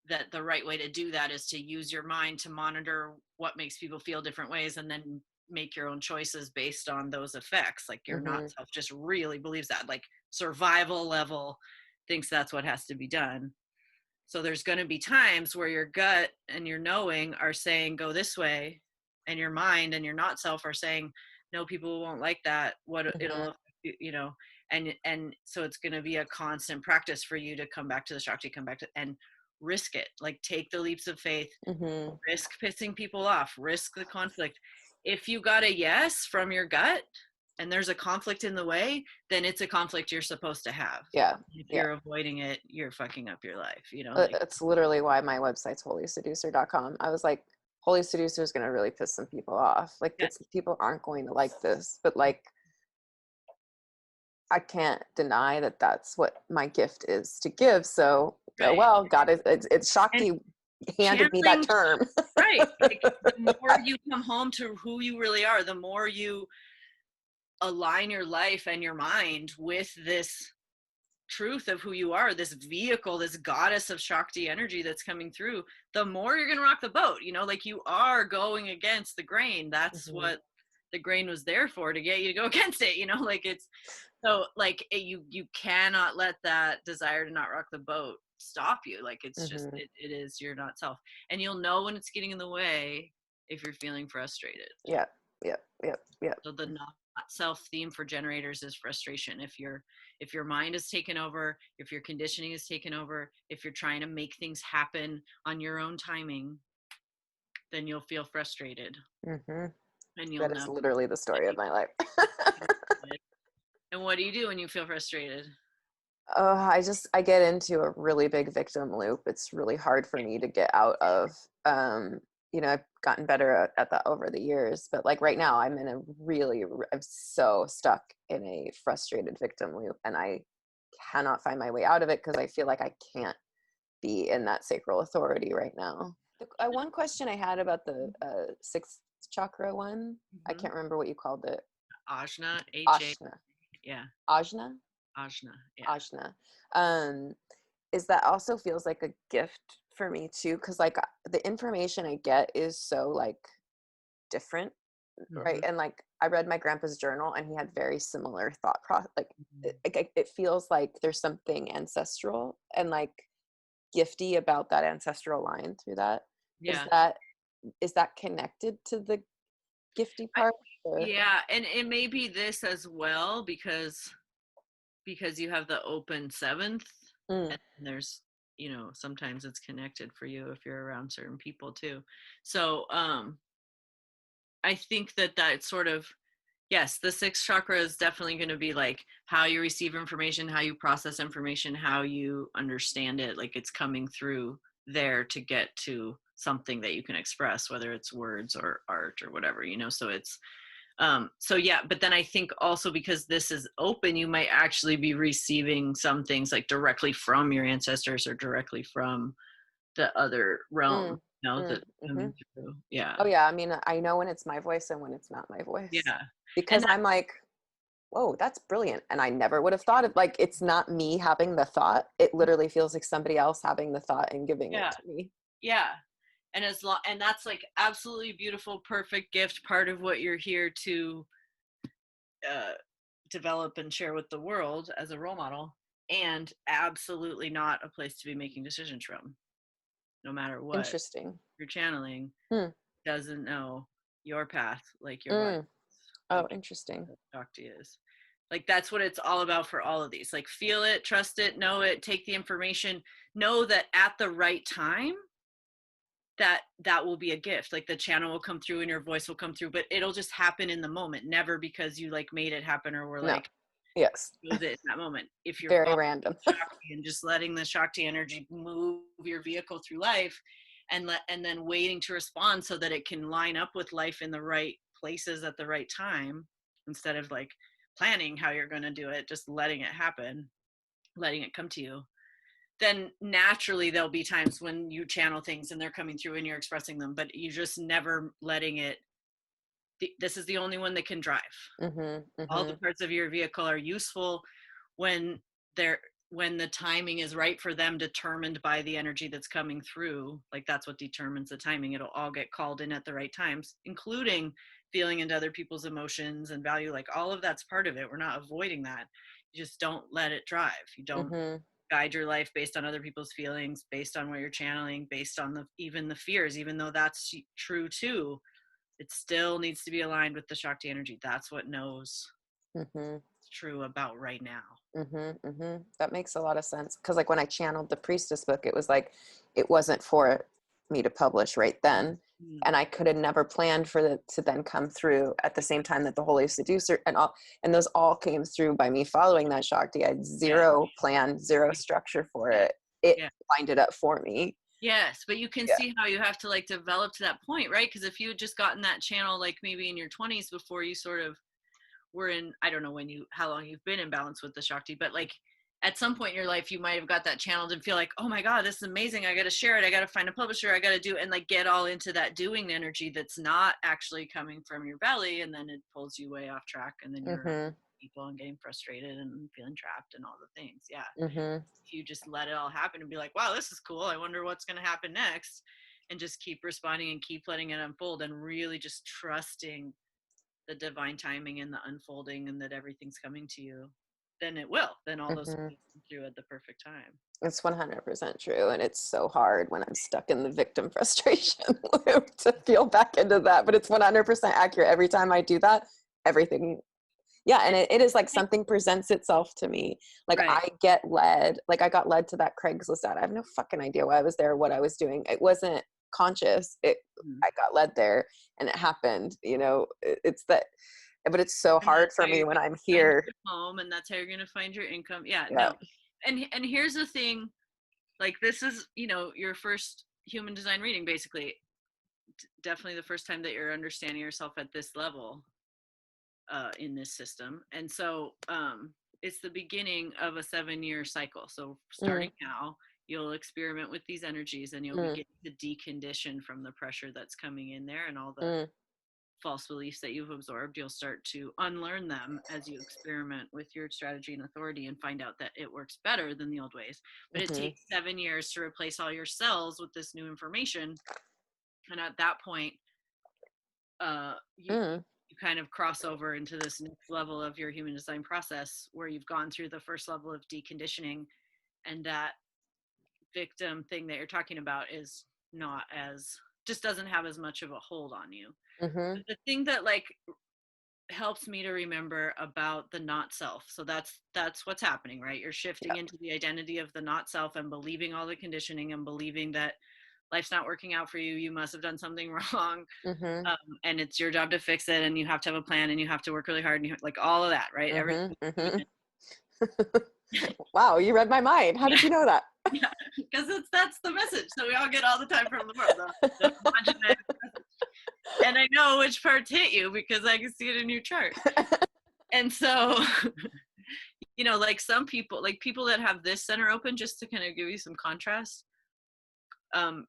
A: that the right way to do that is to use your mind to monitor what makes people feel different ways and then make your own choices based on those effects. Like your not
B: mhm,
A: self just really believes that, like survival level, thinks that's what has to be done. So there's going to be times where your gut and your knowing are saying go this way, and your mind and your not self are saying no, people won't like that, what
B: mhm,
A: it'll, and so it's going to be a constant practice for you to come back to the Shakti, come back to, and risk it, like take the leaps of faith,
B: mhm.
A: risk pissing people off, risk the conflict. If you got a yes from your gut and there's a conflict in the way, then it's a conflict you're supposed to have.
B: Yeah,
A: If
B: yeah.
A: you're avoiding it, you're fucking up your life, like.
B: That's literally why my website's holyseducer.com. I was like, Holy Seducer is going to really piss some people off. Like,
A: Yeah,
B: people aren't going to like this, but like, I can't deny that that's what my gift is to give. So, oh,
A: right.
B: well, God, it's
A: And
B: Shakti handed me that
A: channeling,
B: term.
A: right, like the more you come home to who you really are, the more you align your life and your mind with this truth of who you are, this vehicle, this goddess of Shakti energy that's coming through, the more you're going to rock the boat, you know, like you are going against the grain. That's what the grain was there for, to get you to go against it, you know, like it's so like you cannot let that desire to not rock the boat stop you. Like it's just, it is your not self. And you'll know when it's getting in the way if you're feeling frustrated.
B: Yeah.
A: So the not self theme for generators is frustration. If your mind is taken over, if your conditioning is taken over, if you're trying to make things happen on your own timing, then you'll feel frustrated. And you'll
B: That
A: know.
B: is literally the story of my life.
A: And what do you do when you feel frustrated?
B: Oh, I get into a really big victim loop. It's really hard for me to get out of. You know, I've gotten better at that over the years, but like right now I'm so stuck in a frustrated victim loop, and I cannot find my way out of it because I feel like I can't be in that sacral authority right now. One question I had about the sixth chakra one, I can't remember what you called it.
A: Ajna,
B: Ashna.
A: Yeah.
B: Ajna?
A: Ajna. Yeah.
B: Ajna. Is that also feels like a gift for me too, because like the information I get is so like different, right? And like I read my grandpa's journal and he had very similar thought process. Like it feels like there's something ancestral and like gifty about that ancestral line through that.
A: Yeah.
B: Is that connected to the gifty part?
A: Yeah, and it may be this as well because you have the open seventh, and there's, you know, sometimes it's connected for you if you're around certain people too. So I think that sort of, yes, the sixth chakra is definitely going to be like how you receive information, how you process information, how you understand it. Like it's coming through there to get to something that you can express, whether it's words or art or whatever, you know. So it's so yeah, but then I think also because this is open, you might actually be receiving some things like directly from your ancestors or directly from the other realm, you know, that's coming through. Yeah.
B: Oh yeah, I mean, I know when it's my voice and when it's not my voice.
A: Yeah.
B: Because I'm like, whoa, that's brilliant. And I never would have thought of, like, it's not me having the thought. It literally feels like somebody else having the thought and giving it to me.
A: Yeah. And and that's like absolutely beautiful, perfect gift, part of what you're here to develop and share with the world as a role model, and absolutely not a place to be making decisions from, no matter what.
B: Interesting.
A: You're channeling doesn't know your path like your body.
B: Oh, interesting.
A: Shakti is. Like that's what it's all about for all of these. Like feel it, trust it, know it, take the information, know that at the right time that will be a gift. Like the channel will come through and your voice will come through, but it'll just happen in the moment, never because you like made it happen or were like
B: yes,
A: it in that moment. If you're
B: very random
A: Shakti and just letting the Shakti energy move your vehicle through life and then waiting to respond so that it can line up with life in the right places at the right time, instead of like planning how you're going to do it, just letting it happen, letting it come to you, then naturally there'll be times when you channel things and they're coming through and you're expressing them, but you just never letting it. This is the only one that can drive. All the parts of your vehicle are useful when the timing is right for them, determined by the energy that's coming through. Like that's what determines the timing. It'll all get called in at the right times, including feeling into other people's emotions and value. Like all of that's part of it. We're not avoiding that. You just don't let it drive. You don't guide your life based on other people's feelings, based on what you're channeling, based on even the fears, even though that's true too. It still needs to be aligned with the Shakti energy. That's what knows it's true about right now.
B: That makes a lot of sense. Because like when I channeled the Priestess book, it was like, it wasn't for me to publish right then. And I could have never planned for it to then come through at the same time that the Holy Seducer and those all came through by me following that Shakti. I had zero plan, zero structure for it. It lined it up for me.
A: Yes, but you can see how you have to like develop to that point, right? Because if you had just gotten that channel like maybe in your 20s before you sort of were in, I don't know how long you've been in balance with the Shakti, but like at some point in your life, you might have got that channeled and feel like, oh my God, this is amazing. I got to share it. I got to find a publisher. I got to do, and like get all into that doing energy that's not actually coming from your belly. And then it pulls you way off track. And then you're people and getting frustrated and feeling trapped and all the things. Yeah.
B: Mm-hmm.
A: If you just let it all happen and be like, wow, this is cool, I wonder what's going to happen next, and just keep responding and keep letting it unfold, and really just trusting the divine timing and the unfolding, and that everything's coming to you, then it will. Then all those
B: Mm-hmm.
A: things come through at the perfect time.
B: It's 100% true. And it's so hard when I'm stuck in the victim frustration loop to feel back into that. But it's 100% accurate. Every time I do that, everything, yeah. And it is like something presents itself to me. Like
A: Right.
B: I get led, like I got led to that Craigslist ad. I have no fucking idea why I was there, what I was doing. It wasn't conscious.
A: Mhm.
B: I got led there and it happened, it's that, but it's so
A: And
B: hard
A: that's
B: for
A: how
B: me
A: you're
B: when
A: going
B: I'm
A: to find
B: here.
A: your home, and that's how you're going to find your income. Yeah,
B: Yeah.
A: no. And here's the thing, like, this is, your first human design reading, basically. Definitely the first time that you're understanding yourself at this level, in this system. And so it's the beginning of a 7-year cycle. So
B: Mm,
A: starting now, you'll experiment with these energies, and you'll
B: mm,
A: begin to decondition from the pressure that's coming in there, and all the
B: mm,
A: false beliefs that you've absorbed. You'll start to unlearn them as you experiment with your strategy and authority, and find out that it works better than the old ways. But it
B: mhm,
A: takes 7 years to replace all your cells with this new information. And at that point,
B: mm,
A: you kind of cross over into this next level of your human design process, where you've gone through the first level of deconditioning, and that victim thing that you're talking about is not as, just doesn't have as much of a hold on you.
B: mhm.
A: But the thing that, like, helps me to remember about the not self, so that's what's happening, right? You're shifting
B: Yep.
A: into the identity of the not self, and believing all the conditioning, and believing that life's not working out for you, you must have done something wrong,
B: Mhm,
A: and it's your job to fix it, and you have to have a plan, and you have to work really hard, and like all of that, right?
B: mhm,
A: Everything.
B: mhm. Wow, you read my mind. How did you know that?
A: Yeah, because that's the message that we all get all the time from the world, the homogenized message. And I know which parts hit you because I can see it in your chart. And so, like some people, like people that have this center open, just to kind of give you some contrast,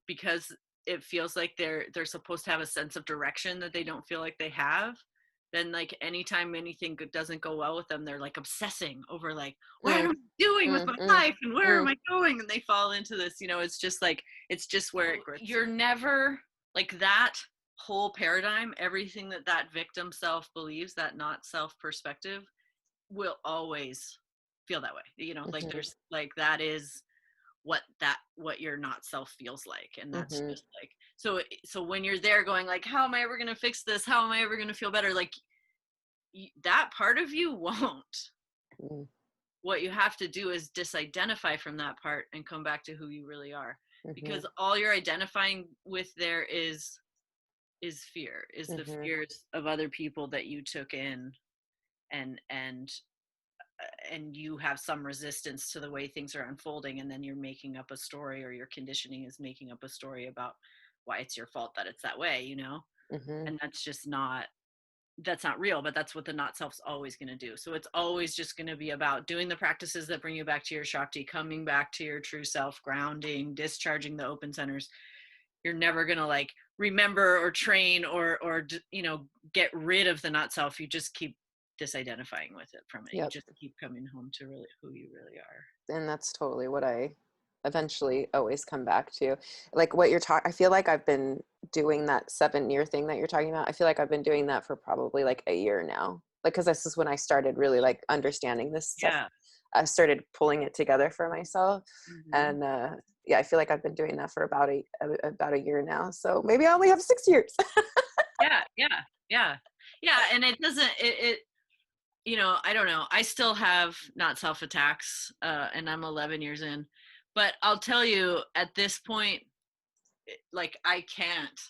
A: because it feels like they're supposed to have a sense of direction that they don't feel like they have. Then, like, anytime anything doesn't go well with them, they're like obsessing over, like, what am
B: Mm,
A: I doing with
B: mm,
A: my
B: mm,
A: life, and where am
B: mm,
A: I going? And they fall into this, it's just like, it's just where it grips. You're never, like, that whole paradigm, everything that victim self believes, that not self perspective, will always feel that way. Like,
B: mhm,
A: there's, like, that is what your not self feels like. And that's
B: mhm,
A: just like, so when you're there going, like, how am I ever going to fix this, how am I ever going to feel better, like, that part of you won't.
B: mm,
A: What you have to do is disidentify from that part and come back to who you really are,
B: mhm,
A: because all you're identifying with there is fear, is the
B: mhm,
A: fears of other people that you took in, and and you have some resistance to the way things are unfolding, and then you're making up a story, or your conditioning is making up a story about why it's your fault that it's that way,
B: mhm.
A: and that's not real. But that's what the not self's always going to do. So it's always just going to be about doing the practices that bring you back to your Shakti, coming back to your true self, grounding, discharging the open centers. You're never going to, like, remember or train or get rid of the not self. You just keep disidentifying with it from it. You
B: Yep.
A: just keep coming home to really who you really are.
B: And that's totally what I eventually always come back to. Like what you're talking, I feel like I've been doing that 7-year thing that you're talking about. I feel like I've been doing that for probably like a year now. Like, cause this is when I started really like understanding this stuff.
A: Yeah.
B: I started pulling it together for myself.
A: Hmm.
B: And yeah, I feel like I've been doing that for about a year now. So maybe I only have 6 years.
A: Yeah. Yeah. Yeah. Yeah. And it doesn't, I don't know. I still have not self attacks, and I'm 11 years in. But I'll tell you, at this point, like, I can't.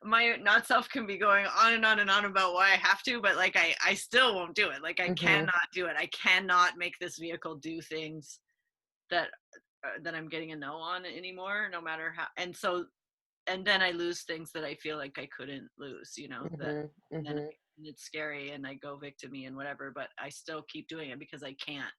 A: My not self can be going on and on and on about why I have to, but, like, I still won't do it. Like, I
B: Hmm.
A: cannot do it. I cannot make this vehicle do things that that I'm getting a no on anymore, no matter how. And then I lose things that I feel like I couldn't lose, that,
B: Hmm.
A: and then
B: Hmm.
A: and it's scary, and I go victimy and whatever, but I still keep doing it because I can't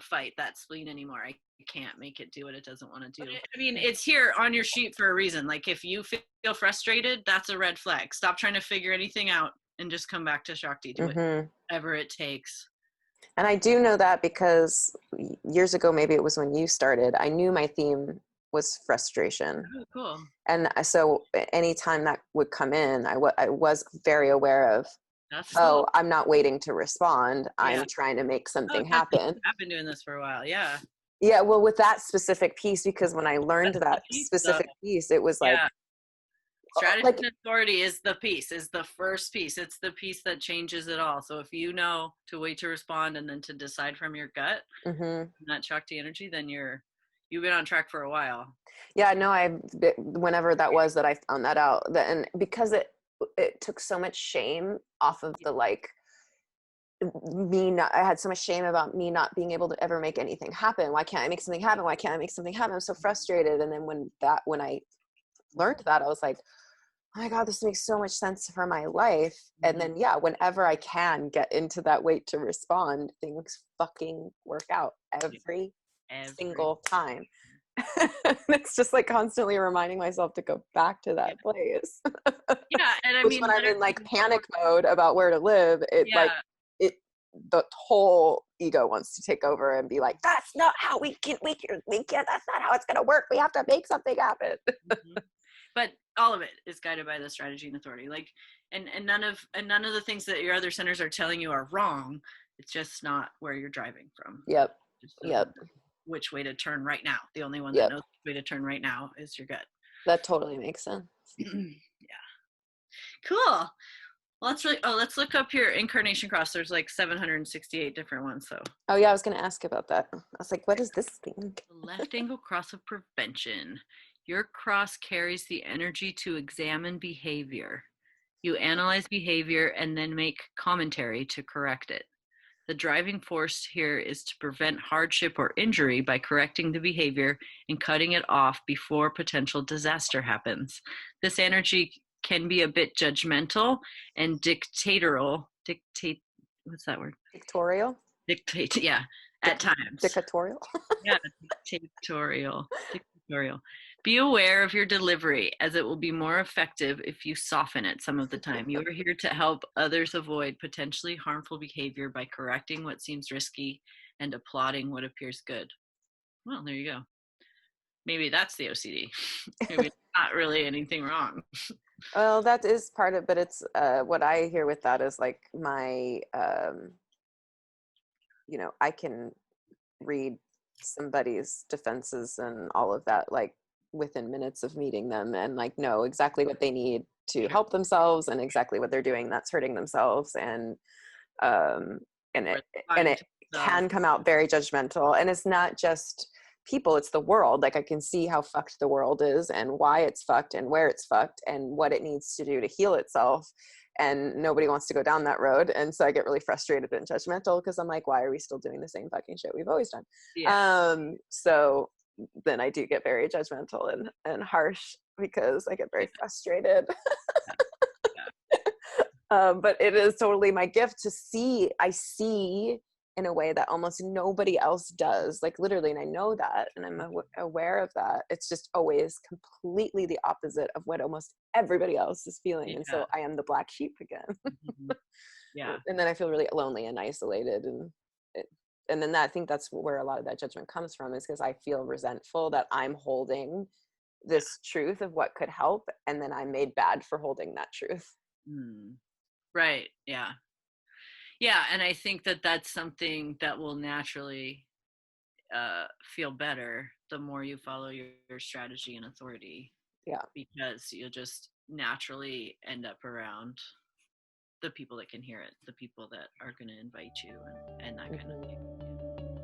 A: fight that spleen anymore. I can't make it do what it doesn't want to do. I mean, it's here on your sheet for a reason. Like, if you feel frustrated, that's a red flag. Stop trying to figure anything out. and just come back to Shakti, do
B: Mm-hmm.
A: whatever it takes.
B: And I do know that because years ago, maybe it was when you started, I knew my theme was frustration.
A: Oh, cool.
B: And so anytime that would come in, I was very aware of,
A: That's cool.
B: oh, I'm not waiting to respond.
A: Yeah.
B: I'm trying to make
A: Oh,
B: something
A: gotcha.
B: happen.
A: I've been doing this for a while. Yeah.
B: Yeah, well, with that specific piece, because when I learned
A: That's the
B: that
A: piece, though.
B: specific piece, it was
A: Yeah. Strategy
B: like,
A: and authority is the piece, is the first piece. It's the piece that changes it all. So if you know to wait to respond and then to decide from your gut,
B: mm-hmm.
A: not Shakti energy, then you've been on track for a while.
B: Yeah, no, whenever that was that I found that out, and because it took so much shame off of the like me not, I had so much shame about me not being able to ever make anything happen. Why can't I make something happen? Why can't I make something happen? I'm so frustrated. And then when I learned that, I was like, oh my God, this makes so much sense for my life. And then, yeah, whenever I can get into that wait to respond, things fucking work out every single time. It's just like constantly reminding myself to go back to that place.
A: Yeah, and I
B: Which
A: mean,
B: when I'm in like panic mode about where to live,
A: yeah,
B: the whole ego wants to take over and be like, that's not how we can't, that's not how it's going to work. We have to make something happen.
A: but all of it is guided by the strategy and authority. Like, and none of the things that your other centers are telling you are wrong. It's just not where you're driving from.
B: Yep.
A: Just
B: Yep.
A: which way to turn right now. The only one that
B: Yep.
A: knows which way to turn right now is your gut.
B: That totally makes sense.
A: Yeah. Cool. Well, let's look up your incarnation cross. There's like 768 different ones. So.
B: Oh yeah, I was going to ask about that. I was like, what is this thing?
A: The left angle cross of prevention. Your cross carries the energy to examine behavior. You analyze behavior and then make commentary to correct it. The driving force here is to prevent hardship or injury by correcting the behavior and cutting it off before potential disaster happens. This energy can be a bit judgmental and dictatorial. What's that word?
B: Dictatorial?
A: Yeah, at times.
B: Dictatorial?
A: Yeah, dictatorial. Dictatorial. Be aware of your delivery, as it will be more effective if you soften it some of the time. You are here to help others avoid potentially harmful behavior by correcting what seems risky and applauding what appears good. Well, there you go. Maybe that's the OCD. Maybe not really anything wrong.
B: Well, that is part of, but it's what I hear with that is like my, I can read somebody's defenses and all of that, like within minutes of meeting them, and like know exactly what they need to help themselves and exactly what they're doing that's hurting themselves. And it can come out very judgmental, and it's not just people, it's the world. Like I can see how fucked the world is and why it's fucked and where it's fucked and what it needs to do to heal itself, and nobody wants to go down that road. And so I get really frustrated and judgmental because I'm like, why are we still doing the same fucking shit we've always done? Yeah. So then I do get very judgmental and harsh because I get very frustrated. But it is totally my gift to see. I see in a way that almost nobody else does, like literally, and I know that, and I'm aware of that. It's just always completely the opposite of what almost everybody else is feeling. Yeah. And so I am the black sheep again.
A: Yeah.
B: And then I feel really lonely and isolated, and then I think that's where a lot of that judgment comes from, is because I feel resentful that I'm holding this truth of what could help, and then I'm made bad for holding that truth.
A: Right. Yeah. Yeah, and I think that that's something that will naturally feel better the more you follow your strategy and authority.
B: Yeah.
A: Because you'll just naturally end up around the people that can hear it, the people that are going to invite you, and that kind of thing.